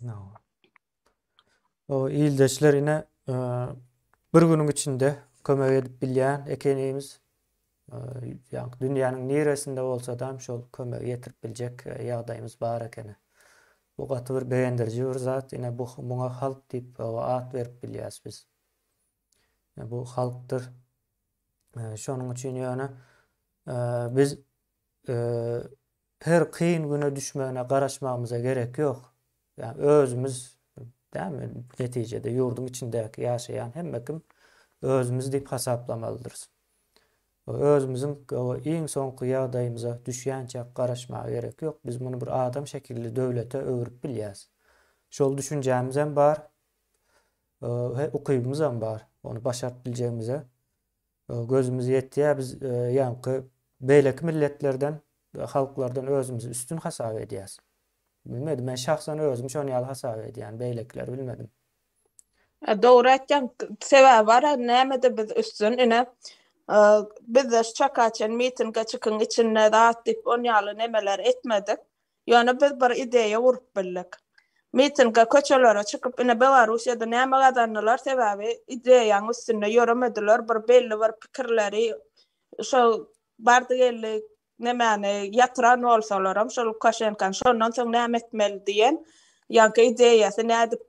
Speaker 1: No. O ildeşler ine bir günün içinde kömek edip bilýän ekenimiz ýa dünýäniň neresinde bolsa da şol kömek ýetirip biljek ýagdaýymız bar ekeni. Bu gaty bir beýendirji bir zat ine buňa halk diýip at berip bilýäs biz. Bu halkdyr. Şonuň üçin ýöne biz her kıyın güne düşmegine garaşmamıza gerek ýok. Yani özümüz dämi neticede ýurdun içindäki ýaşaýan hemme kim özümüz diýip hasaplamalydyr. Özümüziň iň soňky ýagdaýymyza düşýänçe garaşmaga gerek ýok. Biz muny bir adam şekilli döwlete öwürip bilýäs. Şol düşünjämiz hem bar, ukypymyz hem bar. Onu başaryp biljegimize gözümüz ýetýär. Biz ýanky beýleki milletlerden, halklardan özümüzi üstün hasap edýäs. Bilmedim, ben şahsan özüm şonu ýaly hasap edýän, beýlekler bilmedim.
Speaker 2: Doğru etken sebäbi var. Näme biz üstün ine biz de çakaçan mitinge çykyn içinde rahat dip on ýaly nemeler etmedik. Ýöne biz bir ideýa urup bildik. Mitinge köçelere çykyp ine Belarusyada näme gadanlar sebäbi ideýaň üstünde ýöremediler. Bir belli bir pikirleri şol bardy gelli nämäni ýatyran bolsalaram şol Lukashenkan şondan soň näme etmeli diýen ýanky ideýasy nädip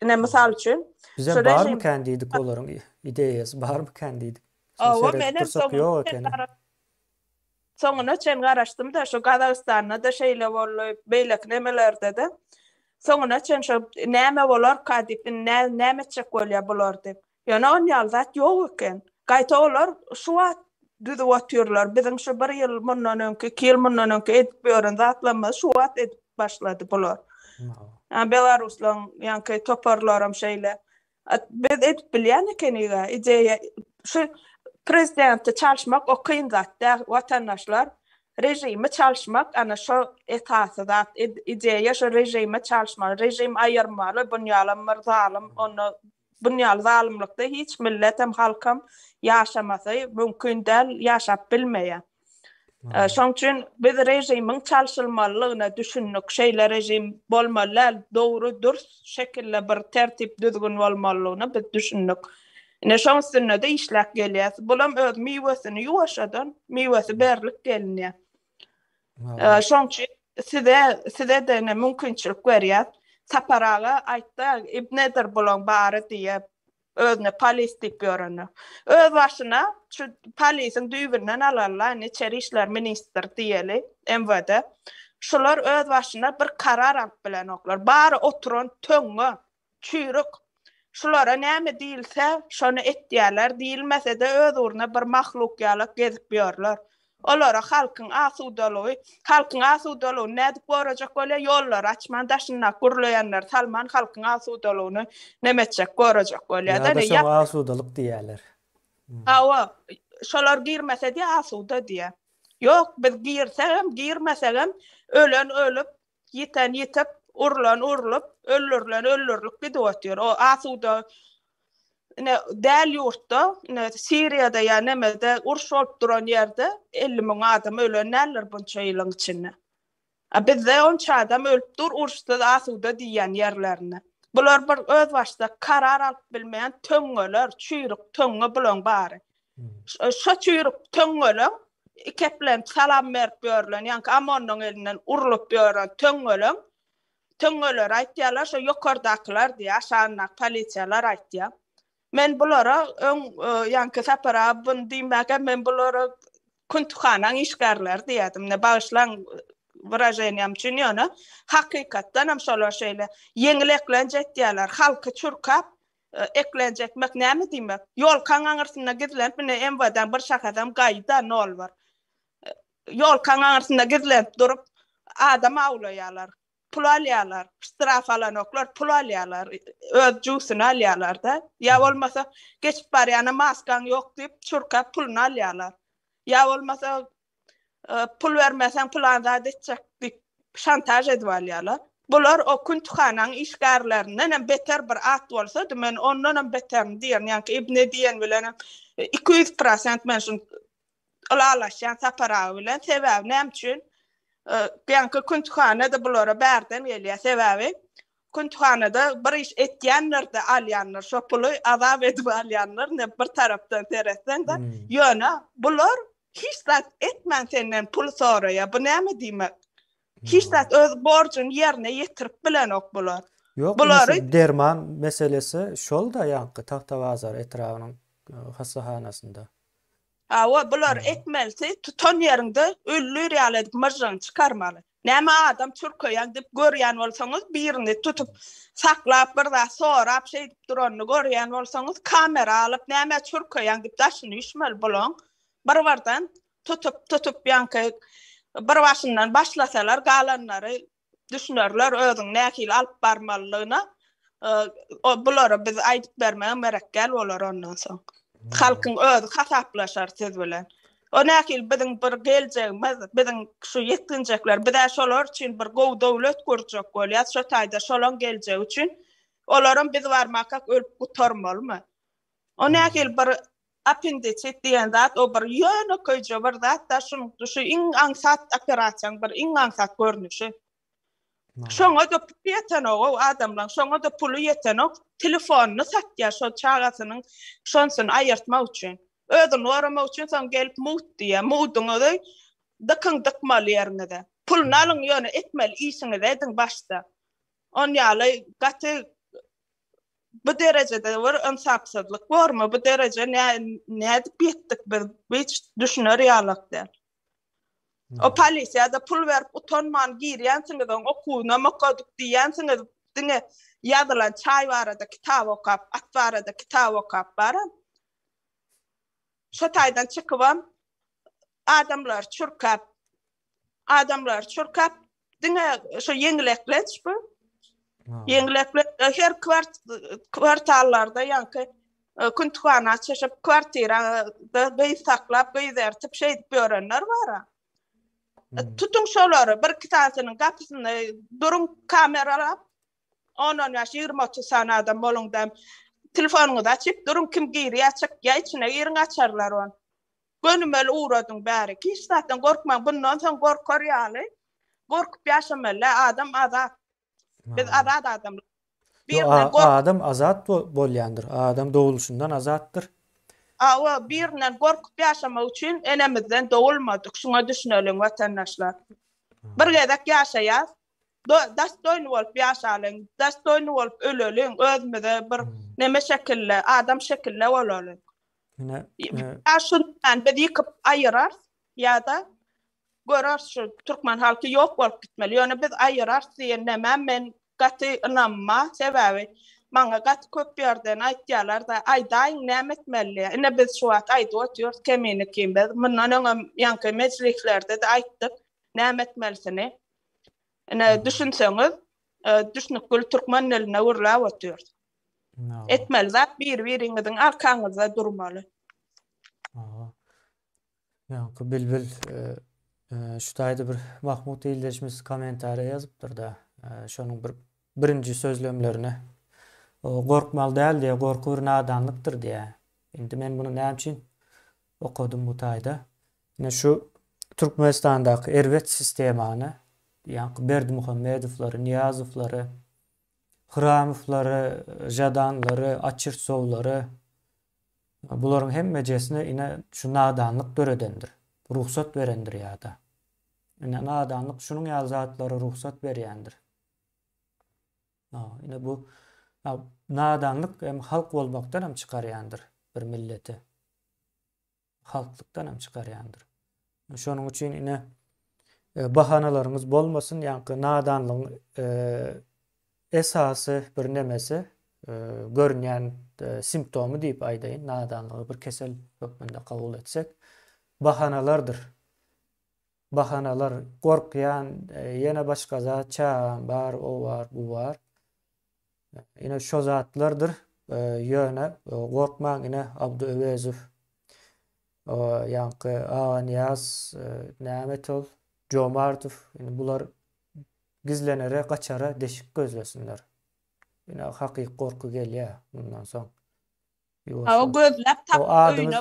Speaker 2: ne misal üçin
Speaker 1: bize bar mı kendidik olaryň ideýasy bar mı kendidik?
Speaker 2: Awa menem soňuna çen garaşdym da şu Gazagystanda da şeýle bolýar beýlek nemelerde de soňuna çen şu näme bolar kadip näme etjek bolýar bolar diýip. Ýöne on ýaly zat ýok eken. Gaýta olar şu düzü otyrlar. Bizim şu bir ýyl mundan öňki, 2 ýyl mundan öňki edip ýören zatlanma şu wagt edip başlady bolar. Belaruslaryň ýanky toparlaram şeýle. Biz edip bilýän ekeniga ideýa şu prezidentde çalışmak o kıyın zat. Vatandaşlar rejimi çalışmak ana şu esası zat. İdeýa şu rejimi çalışmaly. Rejim aýyrmaly, bunýaly zalim, onu bunýaly zalimlikde hiç millet hem halkam ýaşamasy mümkin däl, ýaşap bilmeýär. Şoň üçin biz rejimiň çalışylmalylygyna düşündik. Şeýle rejim bolmaly, dogry, dürüst şekilde bir tertip düzgün bolmalylygyny biz düşündik. Ine şoň üstünde de işläp gelýär. Bulam öz miwesini ýuwaşadan, miwesi berlik gelýär. Şoň üçin size de ne mümkinçilik berýär. Saparaga aýtdy, ibnedir bulan bary diýip özüne polis diýip ýöreni. Öz başyna şu polisiň düýbünden alarlar, Içeri işler ministri diýeli, MVD. Şular öz başyna bir karar alyp bilen oklar. Bary oturan töňe, çüýrük. Şulara näme diýilse, şonu etýärler, diýilmese de öz uruna bir mahluk ýaly gezip ýörler. Olara halkyň asudalygy nädip görejek bolýar? Ýollar açman daşyna gurlayanlar Salman halkyň asudalygyny näme etjek görejek bolýar da
Speaker 1: ýa-da asudalyk diýerler.
Speaker 2: Awa, şolar girmese de asuda diýär. Ýok, biz girmesegem ölen ölüp, ýiten ýitip, urlan urlup, öllürlen öllürlük gidip otýar. O asuda ne däl ýurtda, ne Siriýada ýa nemede uruş bolup duran ýerde 50 000 adam ölenler bunça ýylyň içinde. Bizde onça adam ölüp dur uruşda da asuda diýen ýerlerine. Bular bir öz başda karar alyp bilmeýän töňgeler, çüýrük töňge bilen bary. Şo çüýrük töňgeler ikeplen salam berip ýörlen, ýa-ni amanyň elinden urulyp ýören töňgeler aýtýarlar, şo ýokardakylar diýär, aşaňynak polisiýalar aýtýar. Men bulara ýa-ni sapara bun diýmäge men bulara kuntukhanaň işgärler diýädim. Ne bağışlaň wyrażeniam üçin ýöne hakykatdan hem şolar şeýle yeňil eklenjek diýerler. Halky çurkap eklenjekmek näme diýmek? Ýol kaňaňyrsyna gidilen mine emwadan bir şahadam gaýda nol bar. Ýol kaňaňyrsyna gidilen durup adam awlaýarlar. Pul alýarlar, straf alanoklar pul alýarlar, öz jusyny alýarlar da. Ya bolmasa geçip barýany maskan ýok diýip çurkap puluny alýarlar. Ya bolmasa pul vermesen pulanda detjek diýip şantaj edip alýarlar. Bular o kuntukhanaň işgärlerinden hem beter bir at bolsa, men ondan hem beterini diýen, ýa-ni ibne diýen bilen 200% men şun alalaşan sapara bilen sebäbi näme üçin? Ýa-ni kuntukhanada bulara bärden gelýär sebäbi. Kuntukhanada bir iş etýänler de alýanlar, şo puly azap edip alýanlar, ne bir tarapdan teretden da ýöne bular hiç zat etmän senden pul soraýar. Bu näme diýmek? Hiç zat öz borjun ýerine ýetirip bilenok bular.
Speaker 1: Yok, bular derman meselesi şol da ýa-ni Tahtawazar etrawynyň hastahanasynda.
Speaker 2: Bular etmelsi tutan ýerinde öllü real edip mırjany çykarmaly. Näme adam çürköýän dip görýän bolsaňyz birini tutup saklap bir da sorap şey dip duranyny görýän bolsaňyz kamera alyp näme çürköýän dip daşyny işmel bolan. Bir bardan tutup ýa-ni bir başyndan başlasalar galanlary düşünürler özüň näkil alyp barmalygyna. Bulara biz aýdyp bermäň merekkel bolar ondan soň. Halkyň özü hasaplaşar siz bilen. O näkil biziň bir geljegimiz, biziň şu ýetginjekler, biz şolar üçin bir gowy dowlet gurjak bolýar, şo taýda şolan geljegi üçin olaryň biz barmakak ölüp gutarmalymy? O näkil bir appendicit diýen zat, o bir ýöne köýje bir zat da şu iň aňsat operasiýaň bir iň aňsat görnüşi. Şoňa da ýetenok adamlar, şoňa da puly ýetenok, telefonyny satýar şo çagasynyň şonsyny aýyrtmak üçin. Özüni aramak üçin sen gelip mut diýär, muduňa da dıkın dıkmaly ýerine. Puluny alyň ýöne etmeli işiňi edin başda. On ýaly gaty bu derejede bir insapsızlyk barmy? Bu dereje näde bitdik biz hiç düşünür ýalykdy. O polisiýada pul berip utanman girýänsiňizden okuwna makadyk diýänsiňiz diňe ýazylan çay barada kitap okap, at barada kitap okap baram. Şo taýdan çykybam adamlar diňe şo ýeňilekleç bu. Ýeňilekleç her kwartallarda ýa-ni kuntukhana çeşip kwartirada beý saklap, beý dertip şey dip ýörenler bar. Tutun şolary bir kitasynyň gapysyny durun kameralap, onan ýaş 20-30 sana adam bolundan telefonuňyzy açyp durun kim girýär çykýar içine ýerini açarlar on. Gönümel uğradyň bäri. Hiç zaten gorkmaň, bundan soň gorkar ýaly. Gorkup ýaşamaly adam azat. Biz azat adamlar.
Speaker 1: Adam azat bolýandyr. Adam dowuluşyndan azatdyr.
Speaker 2: Birinden gorkup ýaşamak üçin enemizden dowulmadyk. Şuňa düşünelim watandaşlar. Bir gezek ýaşaýar. Dastoyny bolup ýaşalyň, dastoyny bolup öleliň, özüňizde bir neme şekilde, adam şekilde bolaliň. Şundan biz ýykyp aýyrar ýa-da görer şu türkmen halky ýok bolup gitmeli. Ýöne biz aýyrar diýende men gaty inanma sebäbi maňa gaty köp ýerden aýtýarlar da aýdaýyn näme etmeli. Ine biz şu wagt aýdyp oturýar kemini kim biz mundan ýa-ni meclislerde de aýtdyk näme etmelisini. Ine düşünseňiz, düşünükli türkmen eline urlap oturýar. Etmeli zat bir-biriňiziň arkaňyzda durmaly.
Speaker 1: Ýa-ni bilbil şu taýda bir Mahmut Ildeşimiz komentariýa ýazypdyr da. Şonuň birinji sözlemlerine O korkmalı değil diye, korku bir nadanlıktır diye. Şimdi men bunu näme üçin okudum bu taýda. Ine şu Türkmenistan'daki erwet sistemany, ýa-ni Berdimuhammedowlary, Niyazowlary, Hıramowlary, Jadanlary, Açırsowlary, bularyň hemmejesine ine şu nadanlyk döredendir. Ruhsat berendir ýa-da. Ine nadanlyk şunuň ýaly zatlary ruhsat berýändir. Ine bu nadanlyk hem halk bolmakdan hem çıkarýandyr bir milleti. Halklykdan hem çıkarýandyr. Şonuň üçin ine bahanalaryňyz bolmasyn, ýa-ni nadanlygyň esasy bir nemesi, görünýän simptomy diýip aýdaýyn. Nadanlygy bir kesel hökmünde kabul etsek, bahanalardır. Bahanalar, gorkýan, ýene başga zat, çağan bar, o var, bu var. Ine şo zatlardır. Ýöne gorkmaň ine Abduöwezow, ýa-ni Aganiyaz, Nämetol, Jomartow, ine bular gizlenere, kaçara, deşik gözlesinler. Ine hakyky gorku gelýär bundan soň.
Speaker 2: O gözläp
Speaker 1: O adymyz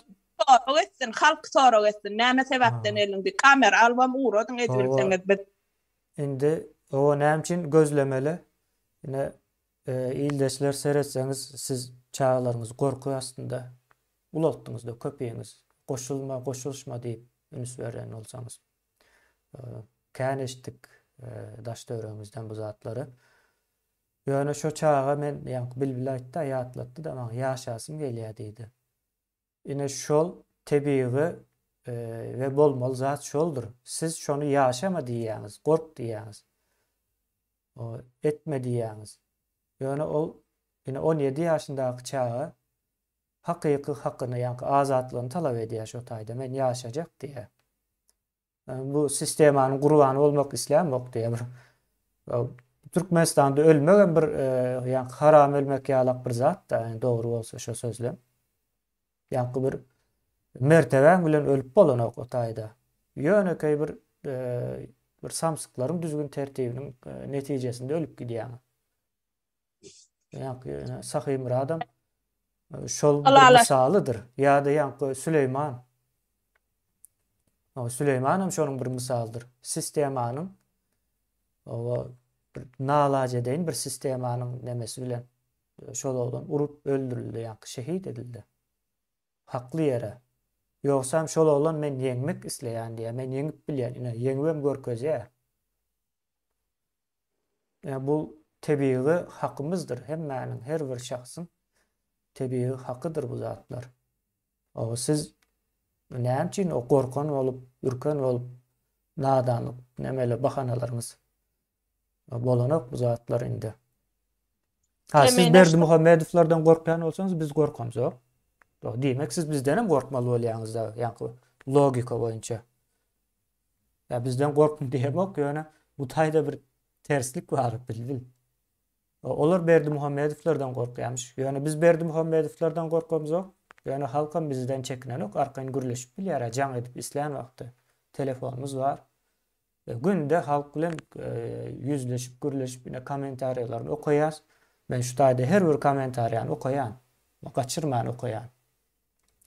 Speaker 2: sorak etsin, halk sorak etsin. Näme sebäpden elinde kamera albam uğradın edilseňiz bit.
Speaker 1: Indi o näme üçin gözlemeli? Ine ildeşler seretseňiz siz çağalaryňyz gorku aslında ulatdyňyz-da köpeýiňiz goşulma, goşulşma diýip üns beren bolsaňyz. Käneşdik daş döwrüňizden bu zatlary. Ýöne şo çağa men bil aýtdy, ýatlatdy da maňa ýaşasym gelýär diýdi. Ine şol tebii we bolmaly zat şoldur. Siz şonu ýaşama diýýäňiz, gork diýýäňiz. O etme diýýäňiz. Ýöne ol ine 17 ýaşyndaky çağa hakyky hakyny, ýa-ni azatlygyny talap edýär şo taýda. Men ýaşajak diýär. Bu sistemanyň gurbany bolmak islämok diýär. Türkmenistan'da ölmegen bir ýa-ni haram ölmek ýalak bir zat da, dogry bolsa şo sözlem. Ýa-ni bir mertebe bilen ölüp bolanok o taýda. Ýöne bir samsyklaryň düzgün tertibiniň netijesinde ölüp gidýär. Ýa-ni sahyý bir adam şol bir misalydyr. Ýa-da ýa-ni Süleyman. Süleyman hem şonuň bir misalydyr. Sistemanyň bir nalaç edeýin bir sistemanyň nemesi bilen şol urup öldürildi, ýa-ni şehit edildi. Hakly ýere. Ýogsam şol oglan men ýeňmek isleýän diýär. Men ýeňip bilýän, ine ýeňwem görkezýär. Bu tebii hakymyzdyr. Hemmäniň, her bir şahsyň tebii hakydyr bu zatlar. Siz näme üçin o gorkan bolup, ürken bolup, nadanlyk nemeli bahanalaryňyz bolanok bu zatlar indi. Siz Berdimuhammedowlardan gorkan bolsaňyz biz gorkamyz. Demek siz bizden hem gorkmaly bolýaňyz da, ýa-ni logika boýunça. Bizden gorkun diýemek, ýöne bu taýda bir terslik bar bil. Olar Berdimuhammedowlardan gorkýarmyş. Ýöne biz Berdimuhammedowlardan gorkamyz. Ýöne halkam bizden çekinenok, arkaň gürleşip bilýär, jaň edip isleýän wagty. Telefonumuz var. Günde halk bilen yüzleşip, gürleşip ine kommentariýalary okaýar. Men şu taýda her bir kommentariýany okaýan. Kaçırman okaýan.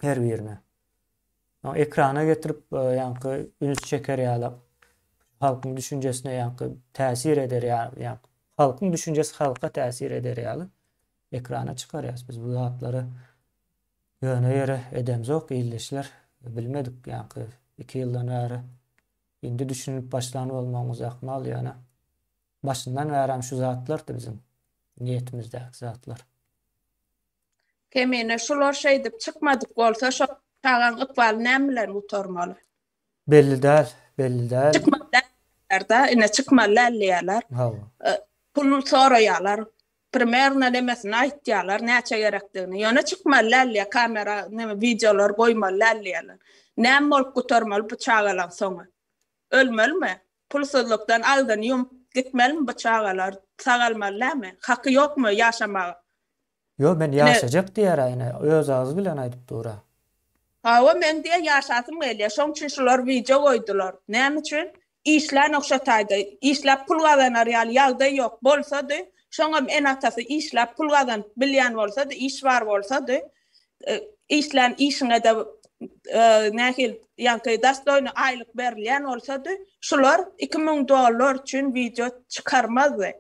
Speaker 1: Her birine. Ekrana getirip ýa-ni üns çeker ýaly halkyň düşünjesine ýa-ni täsir eder ýa-ni halkyň düşünjesi halka täsir eder ýaly ekrana çykarýas. Biz bu zatlary ýöne ýere edemzok ildeşler bilmedik ýa-ni 2 ýyldan bäri indi düşünüp başlanyp bolmamyz ahmal ýöne başyndan bäri şu zatlar da bizim niyetimizdäki zatlar.
Speaker 2: Kemine şular şey dip çıkmadık bolsa şo çağan ıkbal nämeler utormaly?
Speaker 1: Belli däl.
Speaker 2: Çıkmalar da ine çıkmalar ýalar. Pul soraýarlar. Primerna demesini aýtýarlar, näçe gerekdigini. Ýöne çıkmalar ýa kamera, näme videolar goýmalar ýalar. Näme bolup utormaly bu çağalan soňa? Ölmelmi? Pulsuzlukdan aldan ýum gitmelmi bu çağalar? Sagalmalarmy? Haky ýokmy ýaşamaga?
Speaker 1: Yo, men ýaşajak diýär aýna. Öz agy bilen aýdyp durar.
Speaker 2: Men diýe ýaşasym gelýär. Şoň üçin şular video goýdular. Näme üçin? İşler nokşataydy. İşler pul gazanar ýaly ýagdaý ýok bolsa-da, Şoňa en atası işläp pul gazan bilýän bolsa-da, iş bar bolsa-da, işlän işine de nähil ýa-ni dastoyny aýlyk berilýän bolsa-da, şular $2000 üçin video çykarmazdy.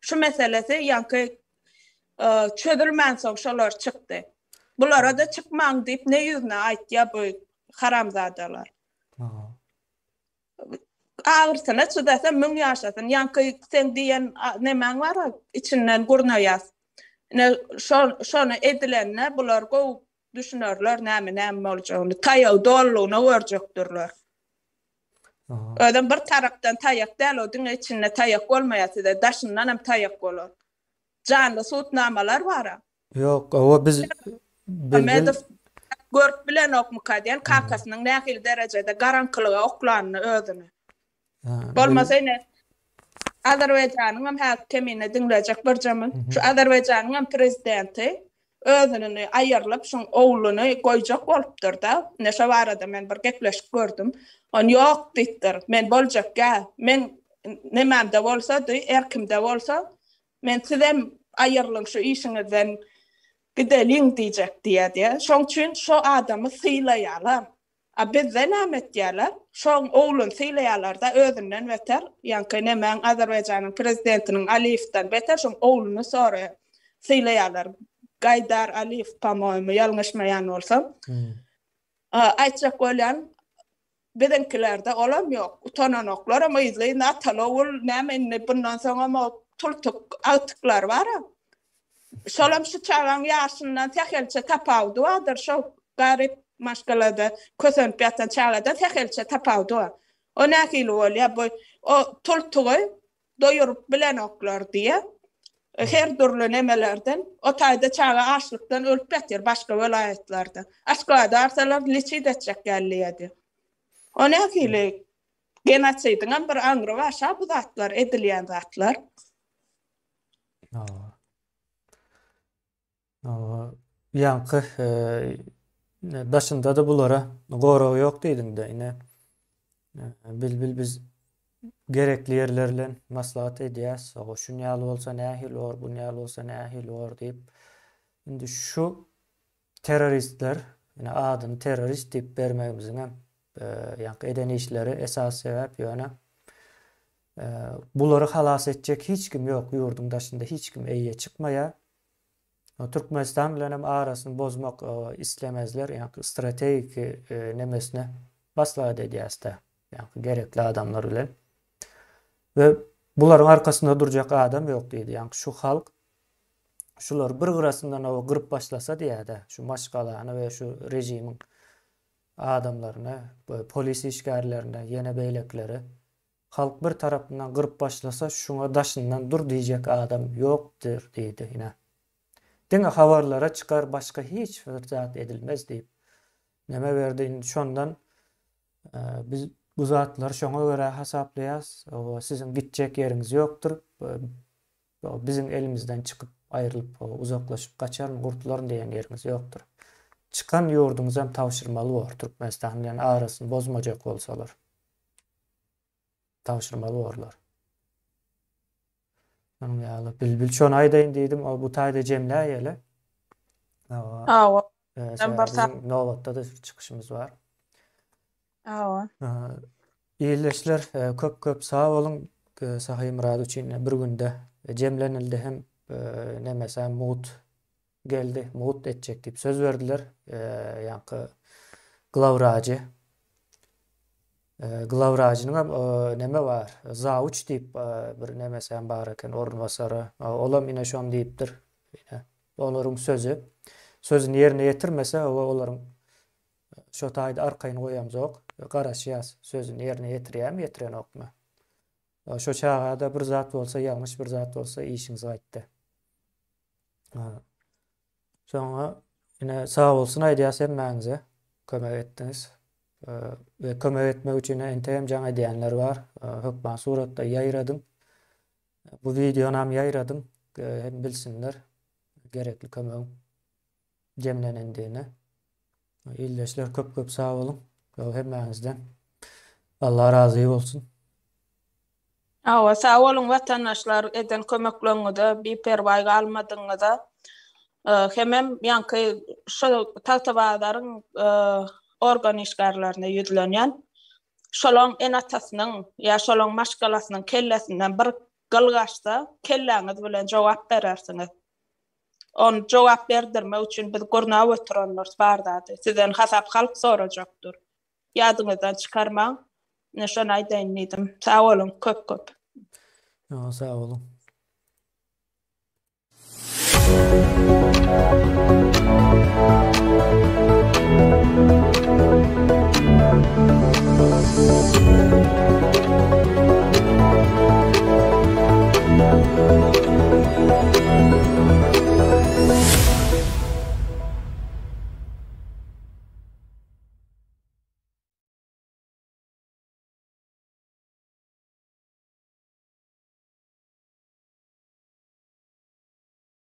Speaker 2: Şu meselesi ýa-ni çözülmän soň şolar çykdy. Bulara da çykmaň diýip ne ýüzüne aýtýar bu haramzadalar. Ağırsına çydasa 1000 ýaşasyn. Ýa-ni sen diýen nemäň bar içinden gurnaýas. Şonu edilenne bular gowy düşünürler näme boljagyny, taýaw dollugyna görjekdirler. Ödem bir tarapdan taýak däl, odyň içinde taýak bolmaýasy-da daşyndan hem taýak bolar. Canly sutnamalar bar.
Speaker 1: Yok, o biz
Speaker 2: Amedov görüp bilen okmuka diýen kakasynyň nähil derejede garanklyga oklanyny özüni. Bolmasa ine Azerbaýjanyň hem häkimine dinlejek bir jamyn. Şu Azerbaýjanyň hem prezidenti özüni aýyrlyp şoň ogluny goýjak bolupdyr da. Neşe barada men bir gepleşip gördüm. On ýok diýdir. Men boljak ga. Men nememde bolsa-da, erkimde bolsa, men sizem aýyrlyň şu işiňizden gidelim diýjek diýär. Şoň üçin şo adamy sylaýarlar. A bizde näme etýärler? Şoň oglun sylaýarlar da özünden beter. Ýa-ni näme Azerbaýjanyň prezidentiniň Aliyevden beter şoň oglunu sonra sylaýarlar. Gaydar Aliyev pamoýmy ýalňyşmaýan bolsam. Aýtjak bolan bizinkilerde olam ýok. Utananoklar ama izleýin atalowul näme bundan soňra tultuk atyklar bar. Şolam şu çağan ýaşyndan tähelçe tapawdy wadyr şo garip maşgalada kösönüp ýatan çağada tähelçe tapawdy. O nähili bolýar bu o tultugy doýurup bilen oklar diýe. Her türlü nemelerden o taýda çağa açlykdan ölüp ýatyr başga welaýatlarda. Aşgaýda arsalar liçit etjek gelýärdi. O nähili genosidiň bir aňry başa bu zatlar edilýän zatlar.
Speaker 1: Ýa-ni daşynda da bulara goragy ýok diýdiň-de ine. Biz gerekli yerlerle maslahat edýäs. O şun ýaly bolsa nähil bor, bu ýaly bolsa nähil bor diýip. Indi şu teröristler, ýa adyny terörist diýip bermegimiziň hem ýa-ni eden işleri esas sebäp ýöne bulary halas etjek hiç kim ýok ýurdun daşynda, hiç kim eýe çykmaýar. Türkmenistan bilen hem arasyny bozmak islemezler, ýa-ni strategik nemesine maslahat edýäs-de, ýa-ni gerekli adamlar bilen. Ve buların arkasında duracak adam yok diýdi. Yani şu halk şular bir gyrasyndan o gyryp başlasa diýär-de, şu maşgalany we şu rejimiň adamlaryny, polis işgärlerini, ýene beýlekleri halk bir tarapyndan gyryp başlasa şuňa daşyndan dur diýjek adam ýokdur diýdi ýene. Diňe habarlara çykar başga hiç zat edilmez diýip näme berdi şondan biz bu zatlar şoňa görä hasaplaýas. O sizin gitjek ýeriňiz ýokdur. O bizim elimizden çykyp aýrylyp uzaklaşyp kaçaryn gurtlaryn diýen ýeriňiz ýokdur. Çıkan ýurduňyz hem tawşyrmaly bor. Türkmenistan bilen arasyny bozmajak bolsalar. Tawşyrmaly borlar. Onuň ýaly bilbil şonu aýdaýyn diýdim. O bu taýda jemläýeli. Nowatda da çykyşymız bar. İyileşler, köp sağ olun. Sahy Murad üçin bir günde jemlenildi hem nemese mut geldi, mut etjek diýip söz berdiler. Ýa-ni Glavraçynyň neme bar? Zawuç diýip bir nemese bar eken ornbasary. Olam ine şom diýipdir. Olaryň sözüni ýerine ýetirmese olaryň şo taýda arkaýyny goýamjok. Garaşýas sözüni ýerine ýetirýärmi, ýetirenokmy? Şo çağda bir zat bolsa, ýalňyş bir zat bolsa işiňiz gaýtdy. Şoňa ine sağ bolsun aýdýas hemmäňize kömek etdiňiz. Ve kömek etmek üçin enteýem jaňa diýenler bar. Hökman suratda ýaýradym. Bu videony hem ýaýradym. Hem bilsinler gerekli kömegiň jemlenendigini. İyileşler, köp sağ olun. Hemmäňizden Allah razy bolsun.
Speaker 2: Awa sağ olun vatandaşlar eden kömeklerini bir pervayga almadığını da hemem yankı şu tatabaların organ işgarlarına yüzlenyen şolong en atasının ya şolong maşgalasının kellesinden bir gılgaçta kelläňiz bilen jogap berersiniz. On jogap berdirme üçin biz gurnaw ötürenler bardady. Sizden hasap halk sorajakdyr. Ýadyňyzdan çykarmaň. Ne şonu aýdaýyn diýdim. Sağ olun köp köp.
Speaker 1: Sağ olun.